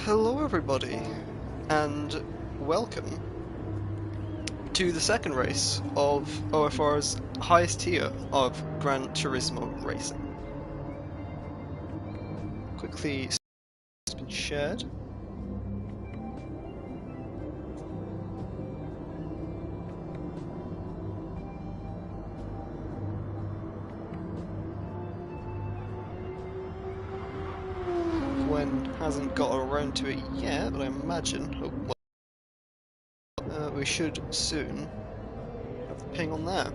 Hello everybody, and welcome to the second race of OFR's highest tier of Gran Turismo racing. Quickly, it's been shared. Gwen hasn't got around to it yet, but I imagine we should soon have the ping on there.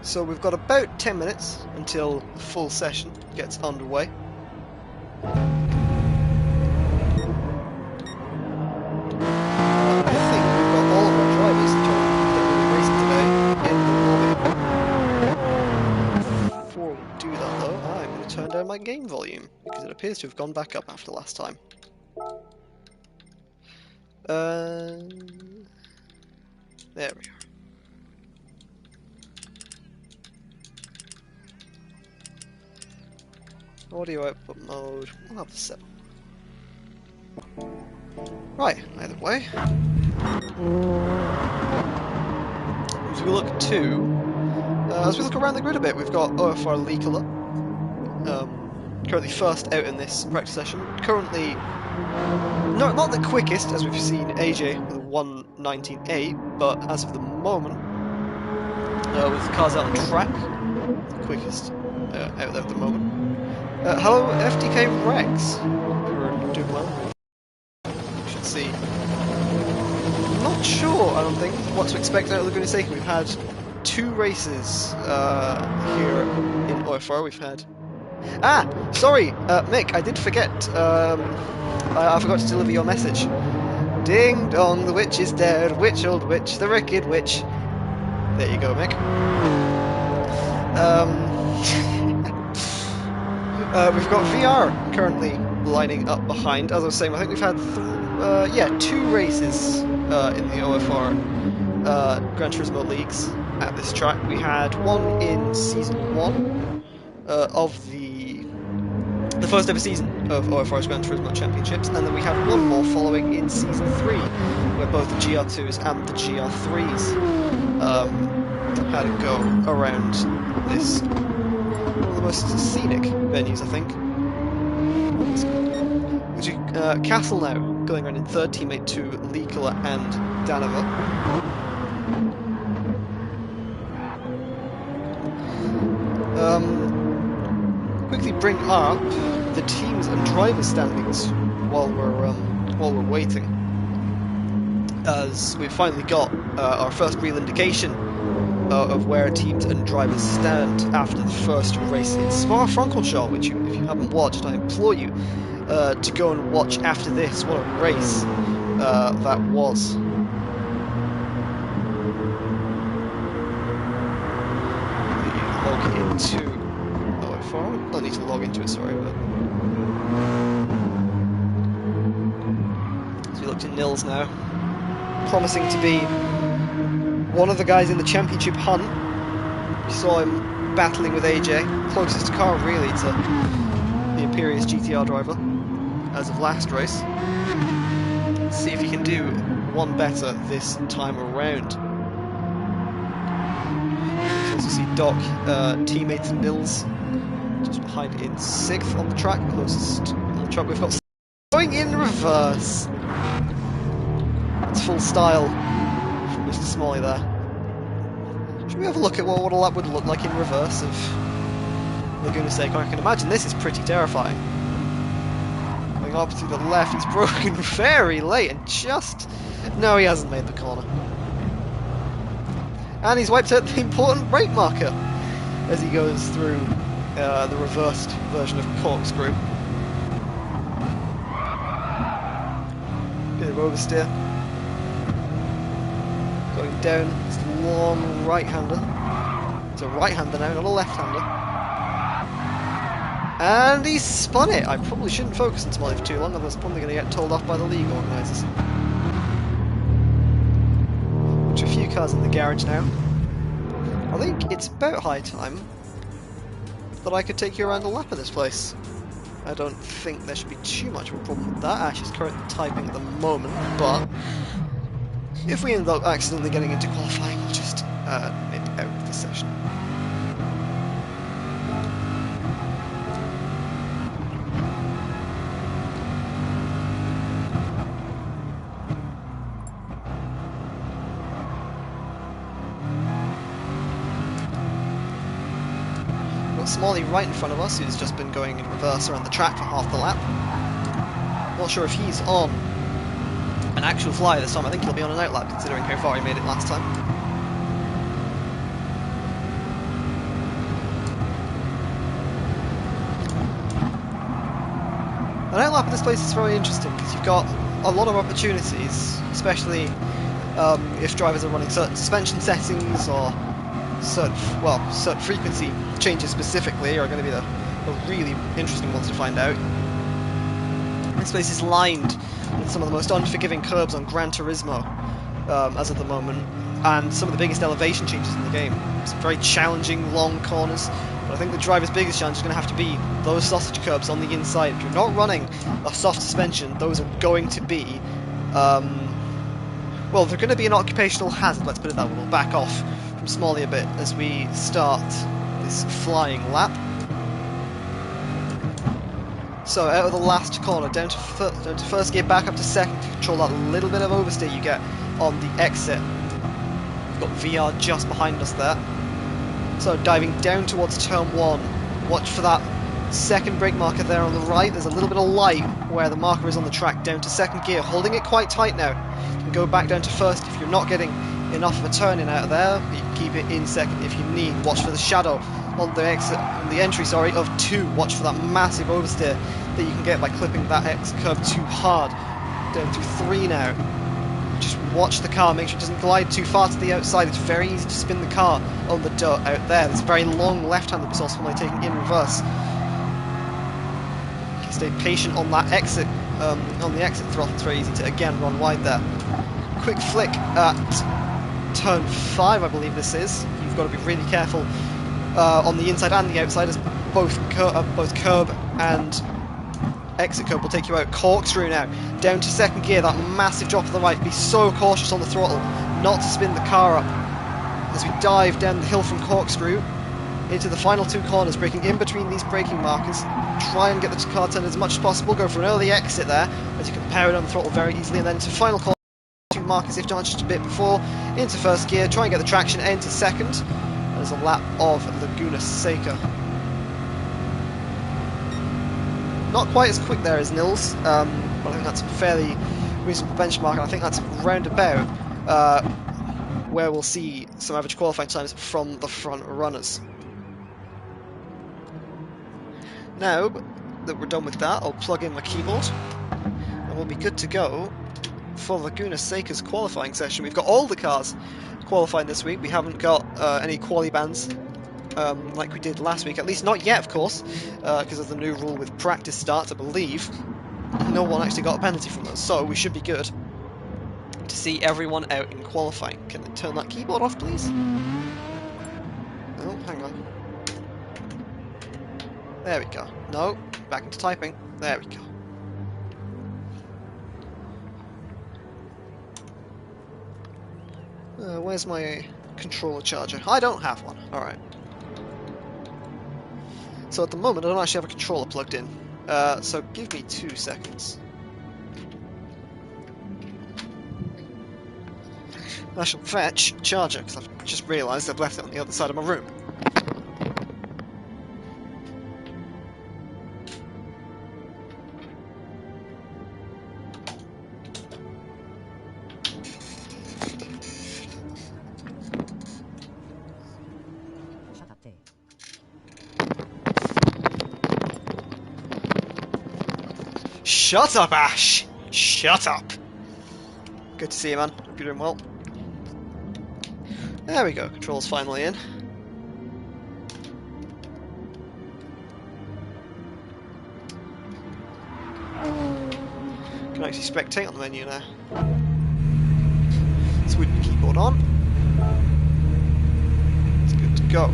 So we've got about 10 minutes until the full session gets underway. I think we've got all of our drivers that will be racing today in the lobby. Before we do that though, I'm going to turn down my game volume because it appears to have gone back up after last time. There we are. Audio output mode, we'll have the 7. Right, either way. As we look around the grid a bit, we've got OFR Laguna, currently first out in this practice session. Currently, not the quickest, as we've seen AJ with a 1:19.8, but as of the moment, with the cars out on track, the quickest out there at the moment. Hello, FDK Rex. You're doing well. You should see. Not sure, I don't think, what to expect out of Laguna Seca. We've had 2 races here in OFR. We've had... sorry, Mick, I did forget. I forgot to deliver your message. Ding dong, the witch is dead. Witch, old witch, the wicked witch. There you go, Mick. We've got VR currently lining up behind. As I was saying, I think we've had 2 races in the OFR Gran Turismo leagues at this track. We had one in season 1 of the first ever season of OFR's Gran Turismo Championships, and then we had one more following in season 3, where both the GR2s and the GR3s had a go around this. One of the most scenic venues, I think. Castle now, going around in 3rd, teammate to Likola and Danova. Quickly bring up the teams and driver standings while we're waiting, as we've finally got our first real indication of where teams and drivers stand after the first race in Spa-Francorchamps, which if you haven't watched, I implore you to go and watch after this. What a race that was. Log into OFR. Don't need to log into it, sorry, but as we look to Nils now, promising to be one of the guys in the championship hunt. We saw him battling with AJ, closest car really to the Imperious GTR driver as of last race. Let's see if he can do one better this time around. We also see Doc, teammate to Nils, just behind in 6th on the track, closest on the track. We've got going in reverse. It's full style. Mr. Smalley there. Should we have a look at what all that would look like in reverse of Laguna Seca? I can imagine this is pretty terrifying. Going up to the left, he's broken very late and just... No, he hasn't made the corner. And he's wiped out the important brake marker as he goes through the reversed version of corkscrew. Bit of oversteer. Going down, it's a long right-hander. It's a right-hander now, not a left-hander. And he spun it! I probably shouldn't focus on Smiley for too long, otherwise I'm probably going to get told off by the league organisers. Which a few cars in the garage now. think it's about high time that I could take you around the lap of this place. I don't think there should be too much of a problem with that. Ash is currently typing at the moment, but if we end up accidentally getting into qualifying, we'll just nip out of the session. Smalley right in front of us, who's just been going in reverse around the track for half the lap. Not sure if he's on an actual fly this time. I think he'll be on an outlap considering how far he made it last time. An outlap in this place is very interesting because you've got a lot of opportunities, especially if drivers are running certain suspension settings or certain frequency changes specifically are going to be the really interesting ones to find out. This place is lined with some of the most unforgiving curbs on Gran Turismo as of the moment, and some of the biggest elevation changes in the game. Some very challenging long corners, but I think the driver's biggest challenge is going to have to be those sausage curbs on the inside. If you're not running a soft suspension, those are going to be well, they're going to be an occupational hazard, let's put it that way. We'll back off from Smalley a bit as we start this flying lap. So out of the last corner, down to first gear, back up to second to control that little bit of oversteer you get on the exit. We've got VR just behind us there. So diving down towards turn 1, watch for that second brake marker there on the right. There's a little bit of light where the marker is on the track. Down to second gear, holding it quite tight now. You can go back down to first if you're not getting enough of a turn in out of there. You can keep it in second if you need. Watch for the shadow on the exit, on the entry, sorry, of 2. Watch for that massive oversteer that you can get by clipping that exit curve too hard. Down to 3 now. Just watch the car, make sure it doesn't glide too far to the outside. It's very easy to spin the car on the dirt out there. There's a very long left-hand that we saw Smalley taking in reverse. You can stay patient on that exit, on the exit throttle. It's very easy to again run wide there. Quick flick at turn 5, I believe this is. You've got to be really careful on the inside and the outside, as both curb and exit curb will take you out. Corkscrew now, down to second gear, that massive drop to the right. Be so cautious on the throttle not to spin the car up as we dive down the hill from Corkscrew into the final 2 corners, breaking in between these braking markers. Try and get the car turned as much as possible. Go for an early exit there as you can power down the throttle very easily, and then into final corner, 2 markers if done just a bit before, into first gear, try and get the traction, into second. There's a lap of Laguna Seca. Not quite as quick there as Nils, but I think that's a fairly reasonable benchmark, and I think that's round about where we'll see some average qualifying times from the front runners. Now that we're done with that, I'll plug in my keyboard, and we'll be good to go for Laguna Seca's qualifying session. We've got all the cars qualifying this week. We haven't got any quali bans like we did last week, at least not yet, of course, because of the new rule with practice starts. I believe no one actually got a penalty from those, so we should be good to see everyone out in qualifying. Can I turn that keyboard off, please? Oh, hang on. There we go. No, back into typing. There we go. Where's my controller charger? I don't have one. Alright. So at the moment I don't actually have a controller plugged in. So give me 2 seconds. I shall fetch charger, because I've just realised I've left it on the other side of my room. Shut up, Ash! Shut up! Good to see you, man. Hope you're doing well. There we go, controls finally in. Can actually spectate on the menu now. Switch the keyboard on. That's good. go.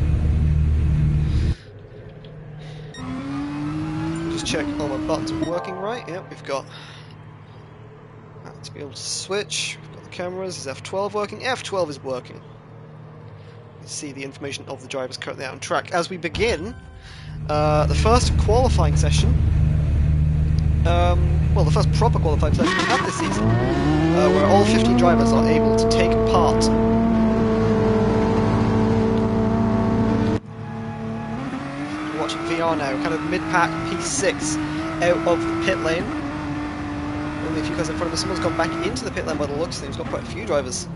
Just check all my buttons are working right. Yep, we've got that to be able to switch. We've got the cameras. Is F12 working? F12 is working. You can see the information of the drivers currently out on track. As we begin the first qualifying session, well, the first proper qualifying session we have this season, where all 15 drivers are able to take part. We're watching VR now, kind of mid-pack P6 out of the pit lane. Only a few cars in front of us. Someone's gone back into the pit lane by the looks of things. Got quite a few drivers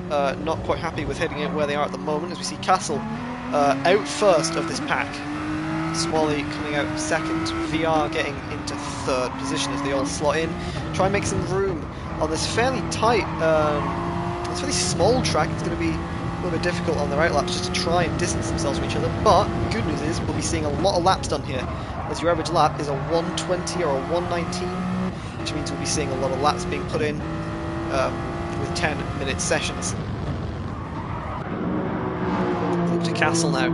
not quite happy with heading out where they are at the moment, as we see Castle out first of this pack. Smalley coming out second, VR getting into third position as they all slot in. Try and make some room on this fairly tight, this fairly small track. It's going to be a little bit difficult on their outlaps just to try and distance themselves from each other. But good news is we'll be seeing a lot of laps done here, as your average lap is a 120 or a 119, which means we'll be seeing a lot of laps being put in with 10-minute sessions. Look to Castle now.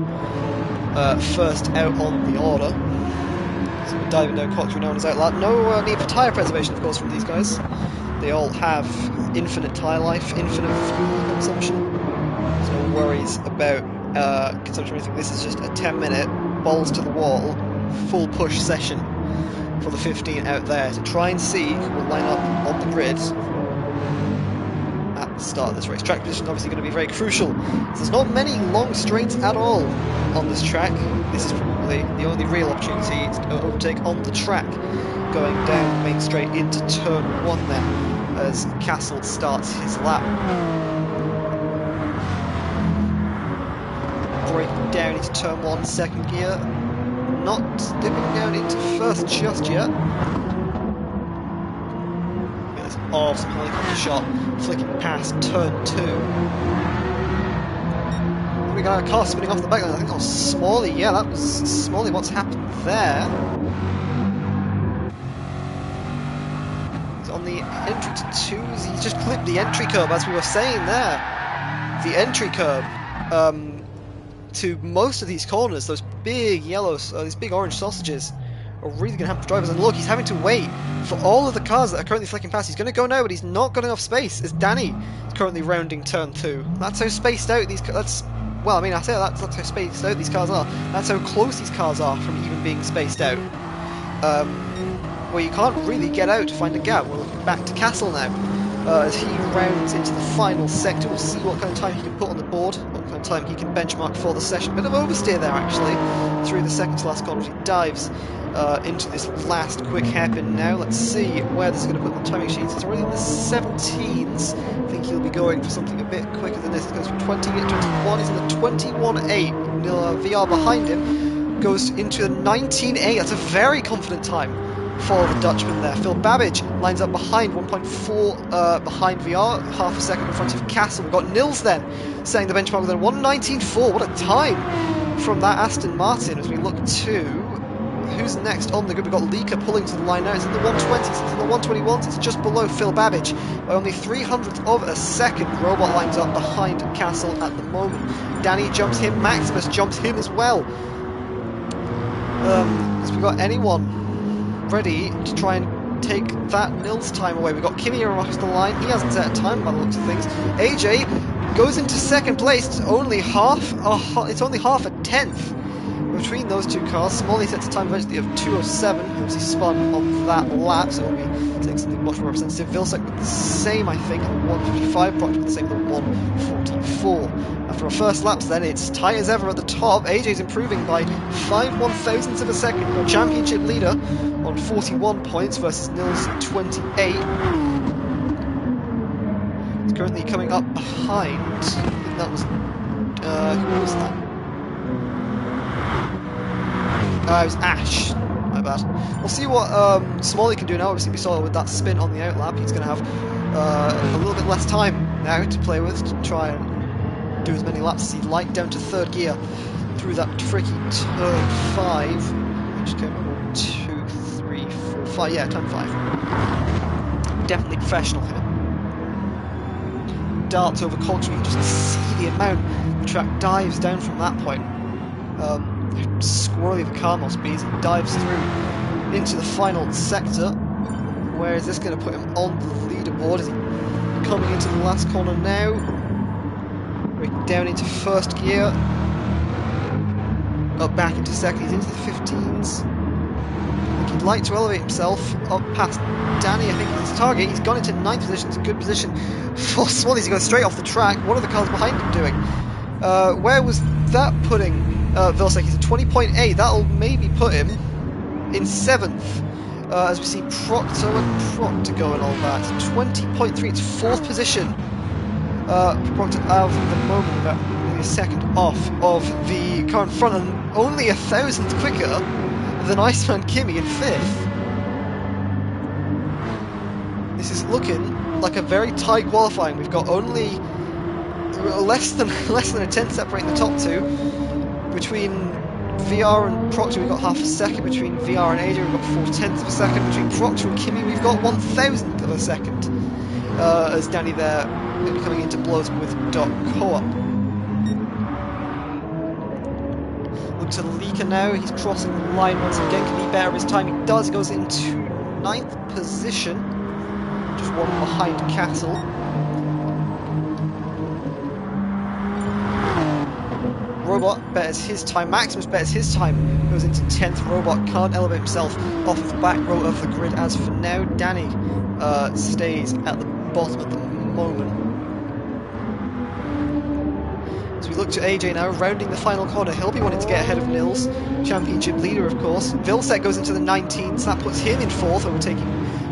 First out on the order. So we're diving down Cox, now on his outlap. No need for tyre preservation, of course, from these guys. They all have infinite tyre life, infinite fuel consumption. There's no worries about consumption or anything. This is just a 10-minute, balls to the wall, full push session for the 15 out there to try and see who will line up on the grid at the start of this race. Track position is obviously going to be very crucial. There's not many long straights at all on this track. This is probably the only real opportunity to overtake on the track, going down main straight into turn 1 then, as Castle starts his lap. Braking down into turn 1, second gear, not dipping down into first just yet. There's an awesome helicopter shot, flicking past turn 2. We got a car spinning off the back line. I think that was Smalley. Yeah, that was Smalley. What's happened there? He's on the entry to 2s. He's just clipped the entry curb, as we were saying there. The entry curb to most of these corners, those big yellows, these big orange sausages, are really going to hamper drivers. And look, he's having to wait for all of the cars that are currently flicking past. He's going to go now, but he's not got enough space, as Danny is currently rounding turn 2. That's how spaced out these cars. Well, I mean, I say that's how spaced out these cars are. That's how close these cars are from even being spaced out. Well, you can't really get out to find a gap. We're looking back to Castle now. As he rounds into the final sector, we'll see what kind of time he can put on the board, what kind of time he can benchmark for the session. Bit of oversteer there, actually, through the second to last corner as he dives into this last quick hairpin now. Let's see where this is going to put on the timing sheets. It's already in the 17s. I think he'll be going for something a bit quicker than this. It goes from 20 to 21. He's in the 21.8. VR behind him goes into the 19.8. That's a very confident time for the Dutchman there. Phil Babbage lines up behind, 1.4 behind VR, half a second in front of Castle. We've got Nils then setting the benchmark with a 119.4. What a time from that Aston Martin as we look to who's next on the grid. We've got Leaker pulling to the line now. It's in the 120s, it's in the 121s, it's just below Phil Babbage by only 300th of a second. Robot lines up behind Castle at the moment. Danny jumps him, Maximus jumps him as well. Has we got anyone ready to try and take that Nils time away? We've got Kimi across the line. He hasn't set a time by the looks of things. AJ goes into second place. It's only half a tenth between those two cars. Smalley sets a time eventually of 2:07. Obviously spun on that lap, so we'll be taking something much more representative. Vilsack with the same, I think, at 1:55. Proctor with the same at 1:44. After our first laps then, it's tight as ever at the top. AJ's improving by 5/1000ths of a second. Our championship leader on 41 points versus Nils 28. He's currently coming up behind. I think that was... who was that? It was Ash. My bad. We'll see what Smalley can do now. Obviously, we saw with that spin on the outlap, he's going to have a little bit less time now to play with to try and do as many laps as he'd like. Down to third gear through that tricky turn 5, which came up 2, 3, 4, 5. Yeah, turn 5. Definitely professional here. Darts over culture. You can just see the amount of track, dives down from that point. Squirrely the car must be as he dives through into the final sector. Where is this going to put him on the leaderboard? Is he coming into the last corner now? Breaking down into first gear. Up back into second, he's into the 15s. I think he'd like to elevate himself up past Danny. I think he's his target. He's gone into 9th position. It's a good position for Swanleys. He's going straight off the track. What are the cars behind him doing? Where was that putting Vilsack? He's at 20.8. That'll maybe put him in 7th. As we see Proctor and Proctor go and all that. 20.3. It's 4th position. Proctor out at the moment, about maybe a second off of the car in front, and only 1,000th quicker than Iceman Kimi in 5th. This is looking like a very tight qualifying. We've got only less than a tenth separating the top two. Between VR and Proctor, we've got half a second. Between VR and AJ, we've got 4/10 of a second. Between Proctor and Kimi, we've got 1,000th of a second. As Danny there maybe coming into blows with Doc Co-op. Look to Leaker now. He's crossing the line once again. Can he better his time? He does. He goes into 9th position, just one behind Castle. Robot betters his time. Maximus betters his time. Goes into 10th. Robot can't elevate himself off of the back row of the grid as for now. Danny stays at the bottom at the moment. As we look to AJ now, rounding the final corner. He'll be wanting to get ahead of Nils, championship leader of course. Vilsack goes into the 19s. That puts him in 4th, overtaking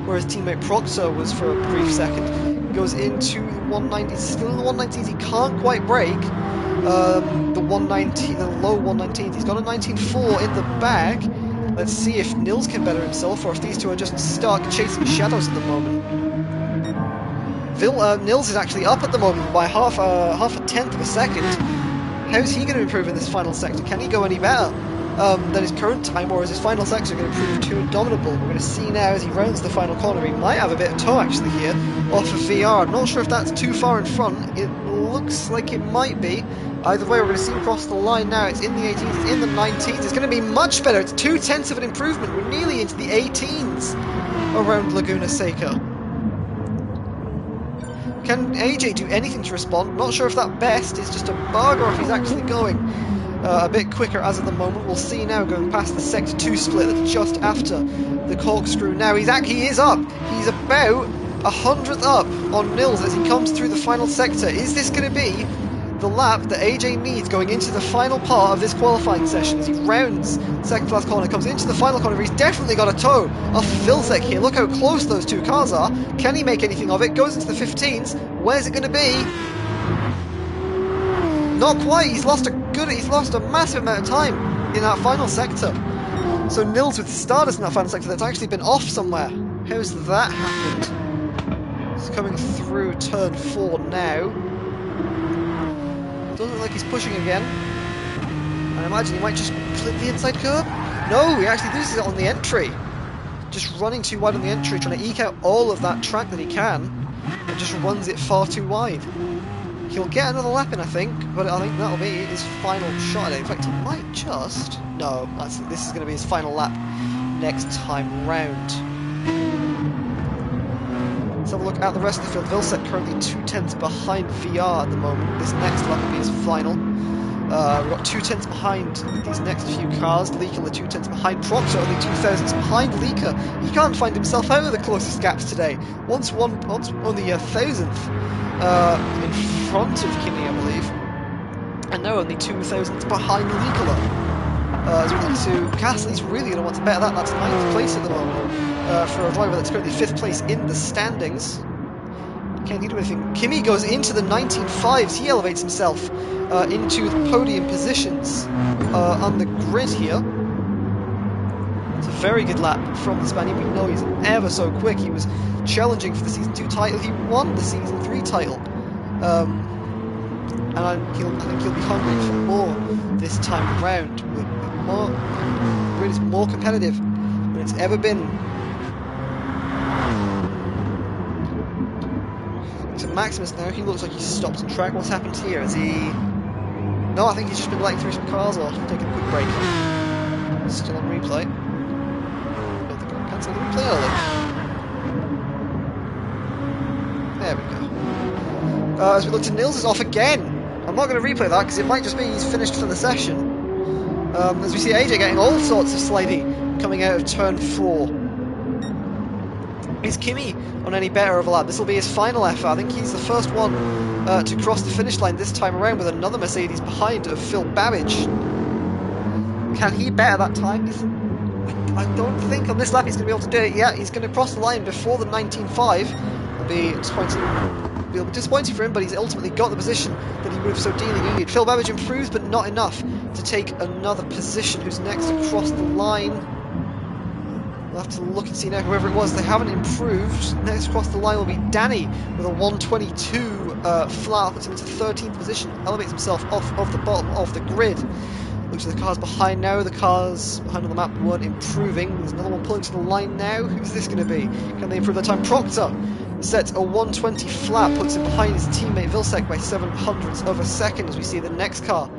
where his teammate Proctor was for a brief second. Goes into the 190s. Still in the 190s. He can't quite break the 190, the low 119s. He's got a 19.4 in the bag. Let's see if Nils can better himself, or if these two are just stuck chasing shadows at the moment. Nils is actually up at the moment by half a tenth of a second. How's he going to improve in this final sector? Can he go any better than his current time, or is his final sector going to prove too indomitable? We're going to see now as he rounds the final corner. He might have a bit of toe actually here off of VR. I'm not sure if that's too far in front. It looks like it might be. Either way, we're going to see him cross the line now. It's in the 18s, it's in the 19s. It's going to be much better. It's 2/10 of an improvement. We're nearly into the 18s around Laguna Seca. Can AJ do anything to respond? Not sure if that best is just a bug or if he's actually going a bit quicker as of the moment. We'll see now going past the Sector 2 split that's just after the corkscrew. Now he is up. He's about 100th up on Nils as he comes through the final sector. Is this going to be the lap that AJ needs going into the final part of this qualifying session as he rounds the second to last corner, comes into the final corner? He's definitely got a toe off Vilsack here. Look how close those two cars are. Can he make anything of it? Goes into the 15s. Where's it going to be? Not quite. He's lost a massive amount of time in that final sector. So Nils with Stardust in that final sector that's actually been off somewhere. How's that happened? He's coming through turn 4 now. Doesn't look like he's pushing again. I imagine he might just clip the inside curb. No, he actually loses it on the entry. Just running too wide on the entry, trying to eke out all of that track that he can, and just runs it far too wide. He'll get another lap in, I think, but I think that'll be his final shot at it. In fact, he might just... No, this is going to be his final lap next time round. Let's have a look at the rest of the field. Vilsack currently 2/10 behind VR at the moment. This next lap will be his final. We've got 2/10 behind these next few cars. Leaker 2/10 behind Proctor, only 2,000ths behind Leaker. He can't find himself out of the closest gaps today. Once only 1,000th in front of Kimi, I believe. And now only 2,000ths behind Leaker. As we look to Castle, he's really going to want to better that. That's 9th place at the moment for a driver that's currently 5th place in the standings. Can't do anything. Kimi goes into the 19.5s. He elevates himself into the podium positions on the grid here. It's a very good lap from the Spaniard. We know he's ever so quick. He was challenging for the Season 2 title. He won the Season 3 title. And I think he'll be hungry for more this time around. Grid is more competitive than it's ever been. To Maximus now, he looks like he's stopped on track. What's happened here? Is he No, I think he's just been letting through some cars or taking a quick break. Still on replay. Don't think I'll cancel the replay early. There we go. As we look to Nils is off again. I'm not going to replay that because it might just be he's finished for the session. As we see AJ getting all sorts of slidey coming out of turn 4. Is Kimi on any better of a lap? This will be his final effort. I think he's the first one to cross the finish line this time around with another Mercedes behind of Phil Babbage. Can he better that time? I don't think on this lap he's going to be able to do it. Yeah, he's going to cross the line before the 19.5. It'll be disappointing for him, but he's ultimately got the position that he would have so dearly needed. Phil Babbage improves, but not enough to take another position. Who's next across the line? We'll have to look and see now whoever it was. They haven't improved. Next across the line will be Danny with a 122 flat, puts him into 13th position, elevates himself off the bottom of the grid. Looks at the cars behind now. The cars behind on the map weren't improving. There's another one pulling to the line now. Who's this going to be? Can they improve their time? Proctor sets a 120 flat, puts him behind his teammate Vilsek by 700ths of a second as we see the next car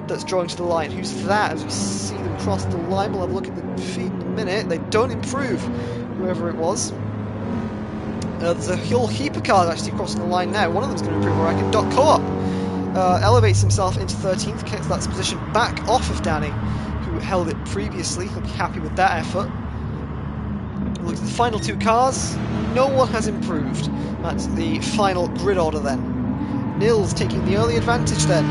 that's drawing to the line. Who's that? As we see them cross the line, we'll have a look at the feed in a minute. They don't improve, whoever it was. There's a whole heap of cars actually crossing the line now. One of them's going to improve, I reckon. Dot Co-op elevates himself into 13th, gets that position back off of Danny, who held it previously. He'll be happy with that effort. Look at the final two cars. No one has improved. That's the final grid order then. Nils taking the early advantage then.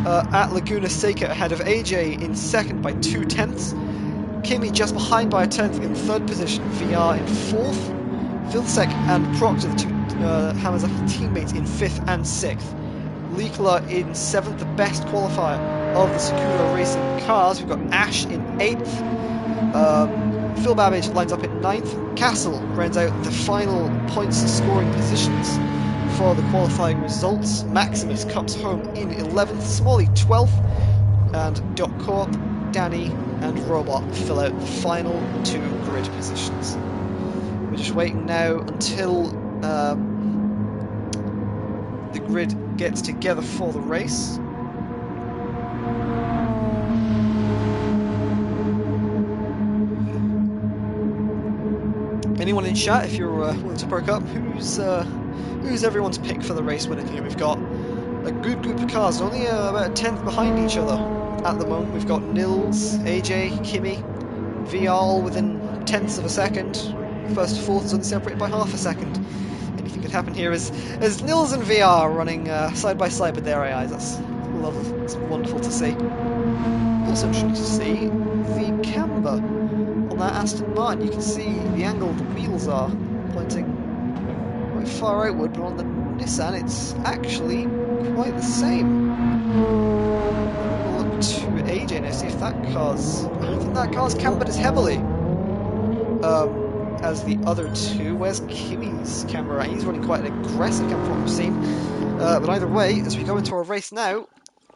At Laguna, Seca ahead of AJ in second by 2/10. Kimi just behind by a 10th in third position. VR in fourth. Vilsek and Proctor, the two Hamazaki teammates, in 5th and 6th. Laguna in 7th, the best qualifier of the Sakura Racing cars. We've got Ash in 8th. Phil Babbage lines up in 9th. Castle rounds out the final points scoring positions for the qualifying results. Maximus comes home in 11th. Smalley 12th. And Dot Co-op, Danny and Robot fill out the final 2 grid positions. We're just waiting now until the grid gets together for the race. Anyone in chat, if you're willing to perk up, who's everyone's pick for the race winner here? We've got a good group of cars, only about a 10th behind each other at the moment. We've got Nils, AJ, Kimi, VR within tenths of a second. First to fourth is only separated by half a second. Anything could happen here as Nils and VR running side by side with their eyes. That's lovely. It's wonderful to see. Also interesting to see the camber on that Aston Martin. You can see the angle the wheels are pointing quite far outward, but on the Nissan it's actually quite the same. We'll look to AJ now, see if that car's... I don't think that car's cambered as heavily as the other two. Where's Kimi's camera? He's running quite an aggressive camera from what we've seen. But either way, as we go into our race now,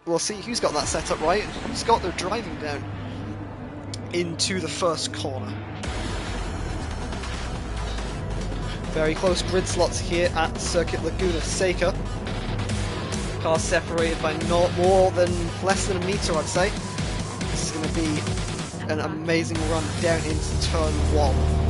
we'll see who's got that set up right and who's got their driving down into the first corner. Very close grid slots here at Circuit Laguna Seca. Cars separated by not more than less than a metre, I'd say. This is going to be an amazing run down into turn 1.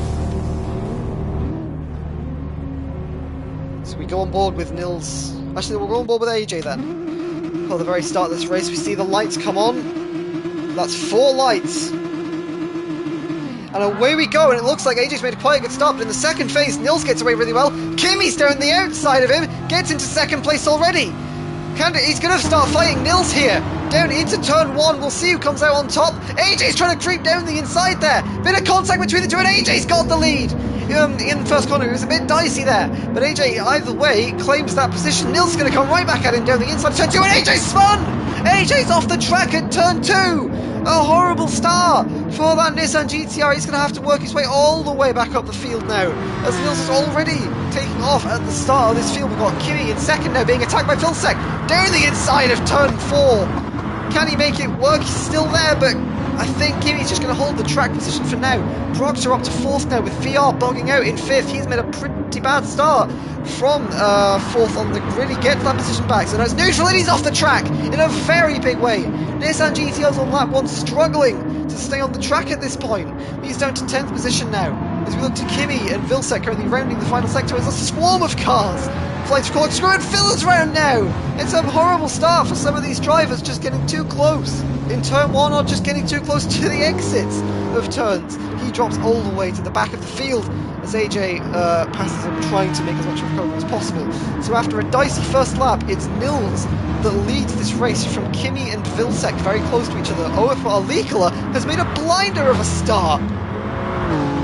So we go on board with Nils. Actually, we'll go on board with AJ then. For the very start of this race, we see the lights come on. That's 4 lights. And away we go, and it looks like AJ's made quite a good start, but in the second phase, Nils gets away really well. Kimi's down the outside of him, gets into second place already. He's going to start fighting Nils here. Down into turn 1, we'll see who comes out on top. AJ's trying to creep down the inside there. Bit of contact between the two, and AJ's got the lead. In the first corner, it was a bit dicey there, but AJ, either way, claims that position. Nils is going to come right back at him down the inside of turn 2, and AJ's spun! AJ's off the track at turn 2! A horrible start for that Nissan GTR. He's going to have to work his way all the way back up the field now, as Nils is already taking off at the start of this field. We've got Kimi in second now, being attacked by Vilsek down the inside of turn 4. Can he make it work? He's still there, but I think Kimi's just going to hold the track position for now. Proctor up to 4th now with VR bogging out in 5th. He's made a pretty bad start from 4th on the grid. He gets that position back, so now it's neutral and he's off the track in a very big way. Nissan GTS on lap 1 struggling to stay on the track at this point. He's down to 10th position now. As we look to Kimi and Vilsek currently rounding the final sector as a swarm of cars flies to corkscrew and Phil's round now. It's a horrible start for some of these drivers, just getting too close in turn 1 or just getting too close to the exits of turns. He drops all the way to the back of the field as AJ passes him, trying to make as much of a recovery as possible. So after a dicey first lap, it's Nils that leads this race from Kimi and Vilsek very close to each other. OFR Laguna has made a blinder of a start.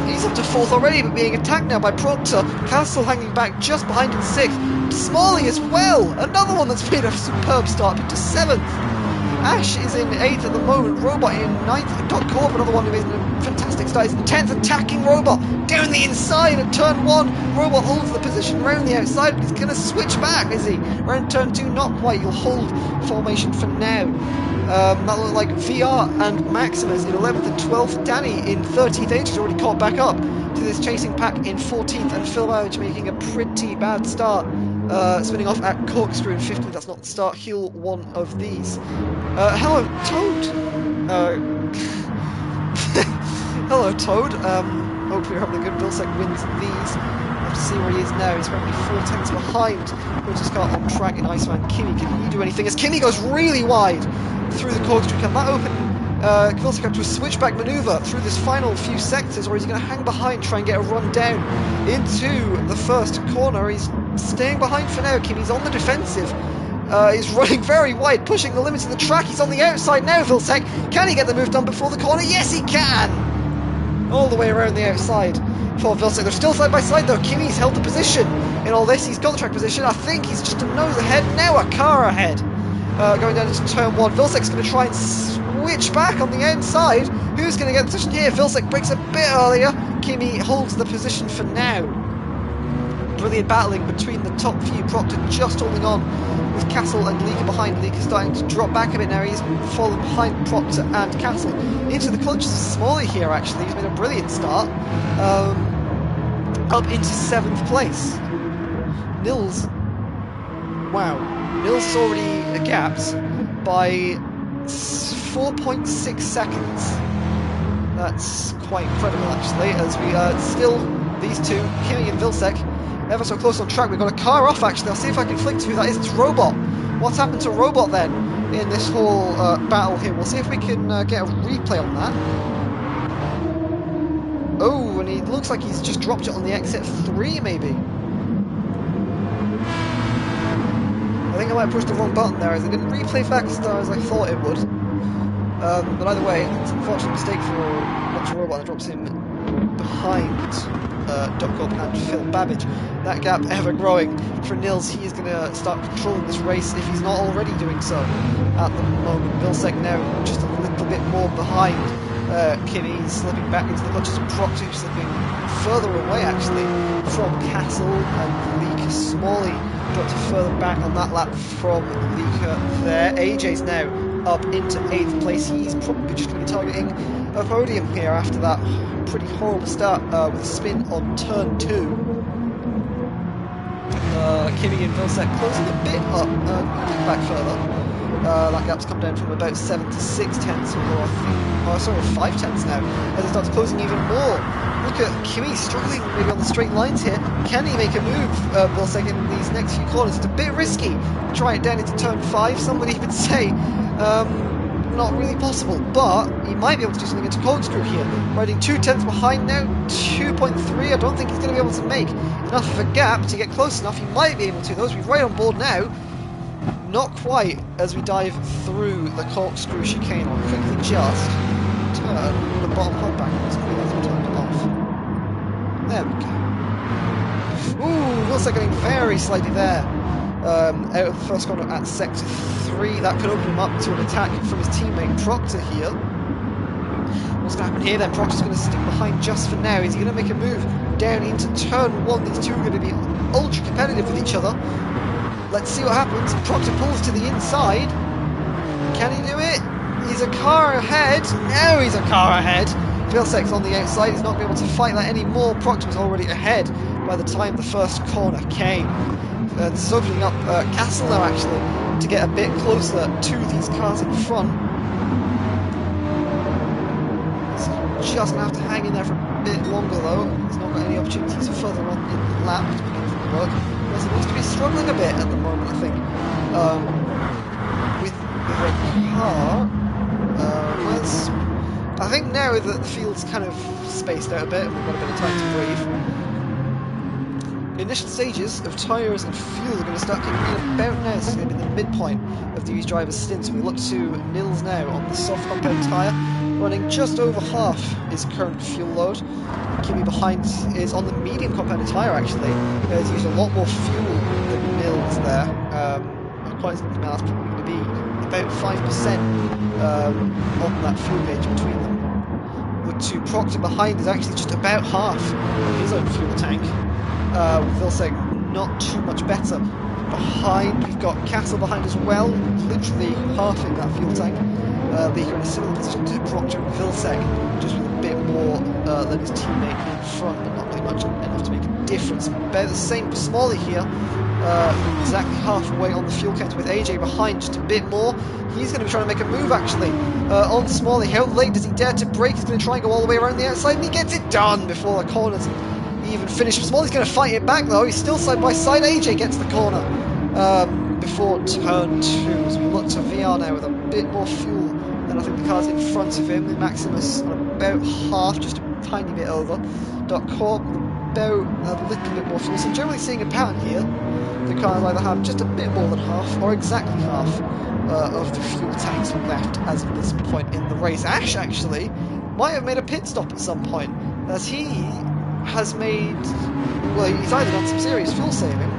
He's up to 4th already, but being attacked now by Proctor. Castle hanging back just behind in 6th. Smalley as well, another one that's made a superb start, up to 7th. Ash is in 8th at the moment, Robot in 9th, Dot Corp, another one who made a fantastic start, is in 10th, attacking Robot, down the inside at turn 1, Robot holds the position round the outside, but he's going to switch back, is he? Round turn 2, not quite, he'll hold formation for now. That looked like VR and Maximus in 11th and 12th, Danny in 13th, AJ's already caught back up to this chasing pack in 14th, and Phil Bowage making a pretty bad start. Spinning off at Corkscrew in 15th, that's not the start, he'll one of these. Hello, Toad! Hello, Toad. Hope you're having a good. Vilsek wins these. Have to see where he is now. He's currently 4 tenths behind. Closest car on track in Iceman. Kimi, can he do anything? As Kimi goes really wide through the Corkscrew, can that open Vilsek up to a switchback manoeuvre through this final few sectors, or is he going to hang behind, try and get a run down into the first corner? He's staying behind for now. Kimi's on the defensive. He's running very wide, pushing the limits of the track. He's on the outside now, Vilsek. Can he get the move done before the corner? Yes, he can! All the way around the outside for Vilsek. They're still side by side though. Kimi's held the position in all this. He's got the track position. I think he's just a nose ahead. Now a car ahead. Going down into turn 1. Vilsek's going to try and switch back on the outside. Who's going to get the position here? Vilsek breaks a bit earlier. Kimi holds the position for now. Brilliant battling between the top few. Proctor just holding on with Castle and Leaker behind. Leaker starting to drop back a bit now. He's fallen behind Proctor and Castle. Into the clutches of Smalley here actually. He's made a brilliant start. Up into 7th place. Nils. Wow. Nils is already gapped by 4.6 seconds. That's quite incredible actually, as we still, these two, Kimi and Vilsek, ever so close on track. We've got a car off actually. I'll see if I can flick to who that is. It's Robot. What's happened to Robot then in this whole battle here? We'll see if we can get a replay on that. Oh, and he looks like he's just dropped it on the exit 3 maybe. I think I might have pushed the wrong button there, as it didn't replay fast as I thought it would. But either way, it's an unfortunate mistake for Monster Robot that drops him behind Dotcorp and Phil Babbage. That gap ever growing for Nils. He is going to start controlling this race if he's not already doing so at the moment. Vilsek now just a little bit more behind. Kimi slipping back into the clutches of Proctor, slipping further away actually from Castle, and Leaker Smalley dropped further back on that lap from Leaker there. AJ's now up into 8th place. He's probably just going to be targeting a podium here after that pretty horrible start with a spin on turn 2. Kimi and Vilsek closing a bit up, back further. That gap's come down from about 7 to 6 tenths, or I think, oh sorry, 5 tenths now, as it starts closing even more. Look at Kimi struggling maybe on the straight lines here. Can he make a move, Vilsek, in these next few corners? It's a bit risky. Try it down into turn 5, somebody would say. Not really possible, but he might be able to do something into Corkscrew here. Riding 2 tenths behind now, 2.3. I don't think he's going to be able to make enough of a gap to get close enough. He might be able to, though, as we're right on board now. Not quite as we dive through the Corkscrew chicane. I'll quickly just turn the bottom hub backwards. As we turned it off. There we go. Ooh, Vilsek getting very slightly there. Out of the first corner at sector 3. That could open him up to an attack from his teammate Proctor here. What's going to happen here then? Proctor's going to stick behind just for now. Is he going to make a move down into turn 1? These two are going to be ultra competitive with each other. Let's see what happens. Proctor pulls to the inside. Can he do it? He's a car ahead. Now he's a car ahead. Vilsek's on the outside. He's not going to be able to fight that anymore. Proctor was already ahead by the time the first corner came. This is opening up Castle now, actually, to get a bit closer to these cars in front. He's just going to have to hang in there for a bit longer, though. He's not got any opportunities further on in the lap to make anything work. Whereas he looks to be struggling a bit at the moment, I think. With the car. I think now that the field's kind of spaced out a bit and we've got a bit of time to breathe, initial stages of tyres and fuel are going to start kicking in about now. This is going to be the midpoint of these drivers' stints. We look to Nils now on the soft compound tyre, running just over half his current fuel load. Kimi behind is on the medium compound tyre, actually. He's used a lot more fuel than Nils there. Quite significant amount. That's probably going to be about 5% on that fuel gauge between them. Look to Proctor behind is actually just about half his own fuel tank. With Vilsek not too much better. Behind, we've got Castle behind as well, literally halving that fuel tank. Lika in a similar position to Proctor and Vilsek, just with a bit more than his teammate in front, but not really much enough to make a difference. About the same for Smalley here. Exactly halfway on the fuel count with AJ behind just a bit more. He's going to be trying to make a move actually on Smalley. How late does he dare to brake? He's going to try and go all the way around the outside and he gets it done before the corners even finish. Smalley's going to fight it back though. He's still side by side. AJ gets the corner before turn 2 as we look to VR now with a bit more fuel than I think the cars in front of him. The Maximus on about half, just a tiny bit over. Dot Corp about a little bit more fuel. So generally seeing a pattern here. The cars either have just a bit more than half or exactly half of the fuel tanks left as of this point in the race. Ash actually might have made a pit stop at some point as he has made, well, he's either done some serious fuel saving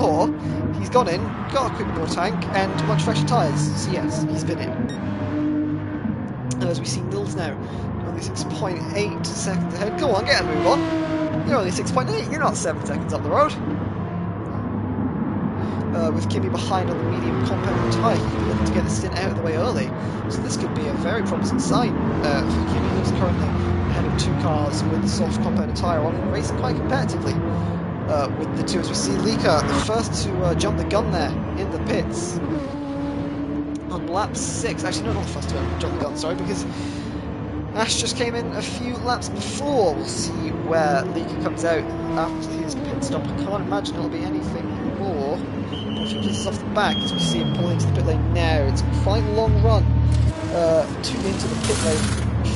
or he's gone in, got a quick more tank and much fresher tyres. So yes, he's been in. As we see Nils now, only 6.8 seconds ahead. Go on, get a move on. You're only 6.8, you're not 7 seconds up the road. With Kimi behind on the medium compound tyre, he can look to get the stint out of the way early. So this could be a very promising sign for Kimi, who's currently ahead of 2 cars with the soft compound tyre on and racing quite competitively with the 2. As we see Lika, the first to jump the gun there in the pits on lap 6. Actually, no, not the first to jump the gun, sorry, because Ash just came in a few laps before. We'll see where Lika comes out after his pit stop. I can't imagine it'll be anything more. A few places off the back as we see him pull into the pit lane now. It's quite a long run to into the pit lane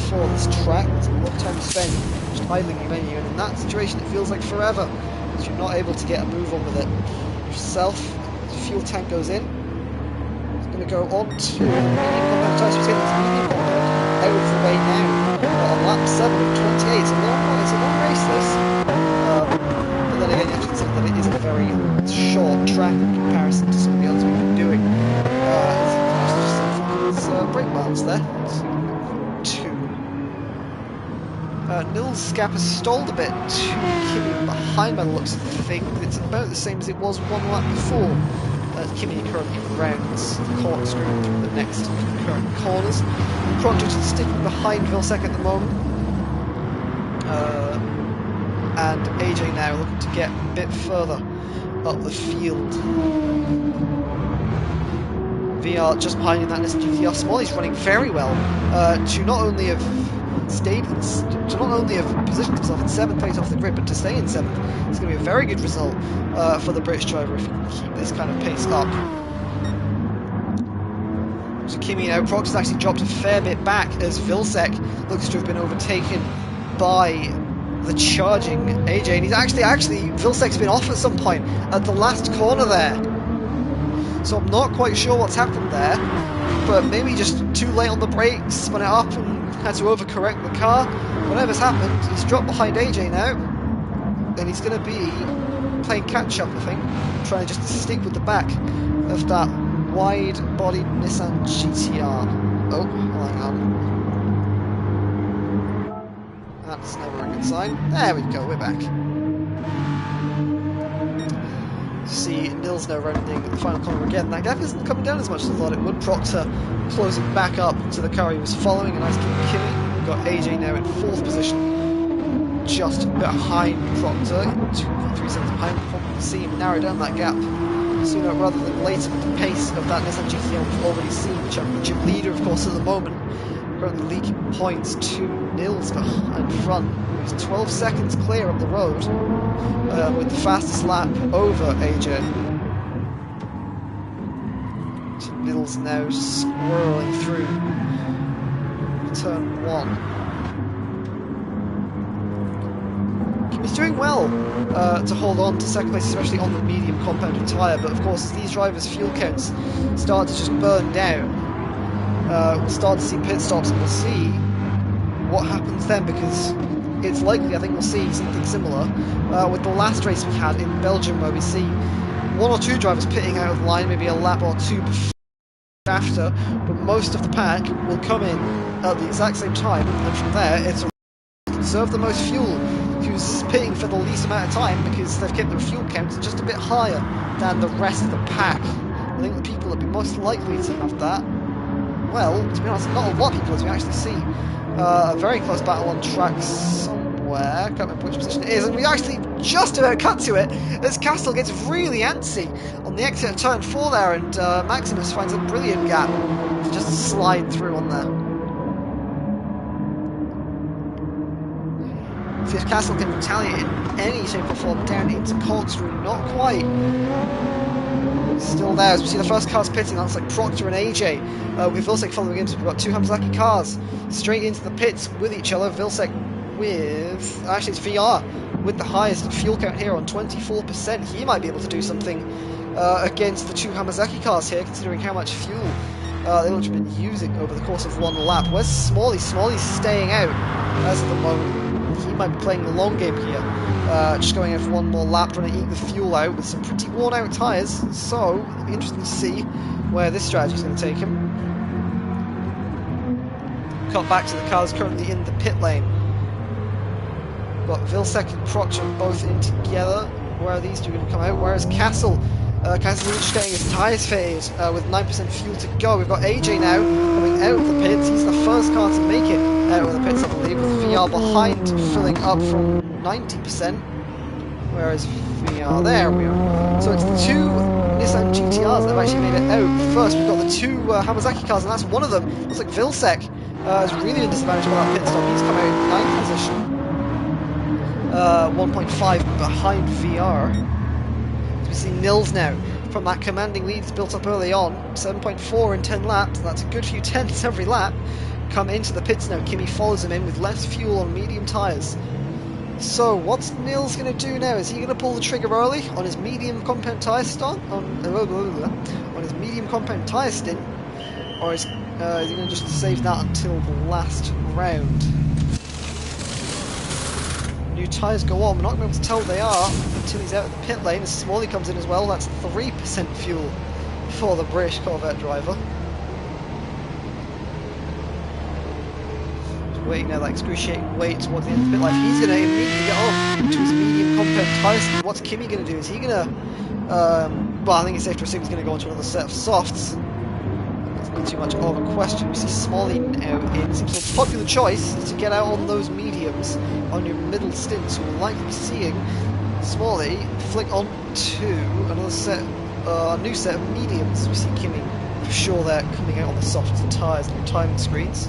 for this track. It's a long time to spend just idling your menu, and in that situation it feels like forever because you're not able to get a move on with it yourself. The fuel tank goes in. It's going to go on to the medium compound tyre. So he's getting his medium compound out of the way now. On lap 7 of 28. It's a long race this. But then again, you have to consider that it is a very short track in comparison to some of the others we've been doing. Just brake balance there. 2. Nils' gap has stalled a bit to Kimi behind by the looks of things. It's about the same as it was 1 lap before. Kimi currently rounds the corkscrew through the next current corners. Proctor just sticking behind Vilsek at the moment. And AJ now looking to get a bit further up the field. VR just behind in that list of GTS. Smalley's running very well to not only have positioned himself in 7th place off the grid, but to stay in 7th. It's going to be a very good result for the British driver if he can keep this kind of pace up. So Kimi now, Prox has actually dropped a fair bit back as Vilsek looks to have been overtaken by the charging AJ, and he's actually Vilsek's been off at some point at the last corner there. So I'm not quite sure what's happened there, but maybe just too late on the brakes, spun it up and had to overcorrect the car. Whatever's happened, he's dropped behind AJ now, and he's going to be playing catch up, I think, trying just to stick with the back of that wide-bodied Nissan GTR. Oh, hang on. That's never a good sign. There we go, we're back. See Nils now rounding the final corner again. That gap isn't coming down as much as I thought it would. Proctor closing back up to the car he was following, and nice Kimmy. We've got AJ now in 4th position, just behind Proctor, 2.3 seconds behind. Probably see him narrow down that gap sooner rather than later with the pace of that Nissan GTR we've already seen. The championship leader, of course, at the moment, currently leaking points to Nils behind front. He's 12 seconds clear up the road with the fastest lap over AJ. So Nils now swirling through turn 1. He's doing well to hold on to second place, especially on the medium compounded tyre, but of course as these drivers' fuel counts start to just burn down, we'll start to see pit stops and we'll see what happens then, because it's likely, I think we'll see something similar with the last race we had in Belgium, where we see 1 or 2 drivers pitting out of line, maybe a lap or 2 before after, but most of the pack will come in at the exact same time, and from there it's a conserve the most fuel who's pitting for the least amount of time, because they've kept their fuel counts just a bit higher than the rest of the pack. I think the people that would be most likely to have that, well, to be honest, not a lot of people as we actually see. A very close battle on track somewhere, I can't remember which position it is, and we actually just about cut to it as Castle gets really antsy on the exit of turn 4 there, and Maximus finds a brilliant gap to just slide through on there. See if Castle can retaliate in any shape or form down into corkscrew, not quite. Still there as we see the first cars pitting. That's like Proctor and AJ with Vilsek following in, so we've got 2 Hamzaki cars straight into the pits with each other. Vilsek with, actually it's VR with the highest fuel count here on 24%. He might be able to do something against the 2 Hamazaki cars here, considering how much fuel they look to have been using over the course of 1 lap. Where's Smalley? Smalley's staying out as of the moment. He might be playing the long game here, just going out for 1 more lap, trying to eat the fuel out with some pretty worn out tyres, so it'll be interesting to see where this strategy is going to take him. Cut back to the cars currently in the pit lane. We've got Vilsek and Proctor both in together. Where are these two going to come out? Whereas Castle? Castle is just getting his tyres fitted with 9% fuel to go. We've got AJ now coming out of the pits. He's the first car to make it out of the pits, I believe, with VR behind filling up from 90%. Whereas VR, there we are. So it's the 2 Nissan GTRs that have actually made it out first. We've got the 2 Hamazaki cars, and that's one of them. Looks like Vilsek is really in disadvantage by that pit stop. He's come out in 9th position. 1.5 behind VR. We see Nils now from that commanding lead that's built up early on, 7.4 in 10 laps, that's a good few tenths every lap, come into the pits now. Kimi follows him in with less fuel on medium tyres. So what's Nils going to do now? Is he going to pull the trigger early on his medium compound tyre stint, on his medium compound tyre stint, or is he going to just save that until the last round? New tyres go on, we're not going to be able to tell what they are until he's out of the pit lane. As Smalley comes in as well, that's 3% fuel for the British Corvette driver. Just waiting now, that excruciating wait towards the end of the pit life. He's going to immediately get off to his medium compound tyres. What's Kimi going to do? Is he going to, well, I think it's safe to assume he's going to go into another set of softs. Not too much of a question. We see Smalley now in. Seems a popular choice is to get out on those mediums on your middle stints. We'll likely be seeing Smalley flick on to another set, a new set of mediums. We see Kimi for sure there coming out on the softs and tyres and timing screens.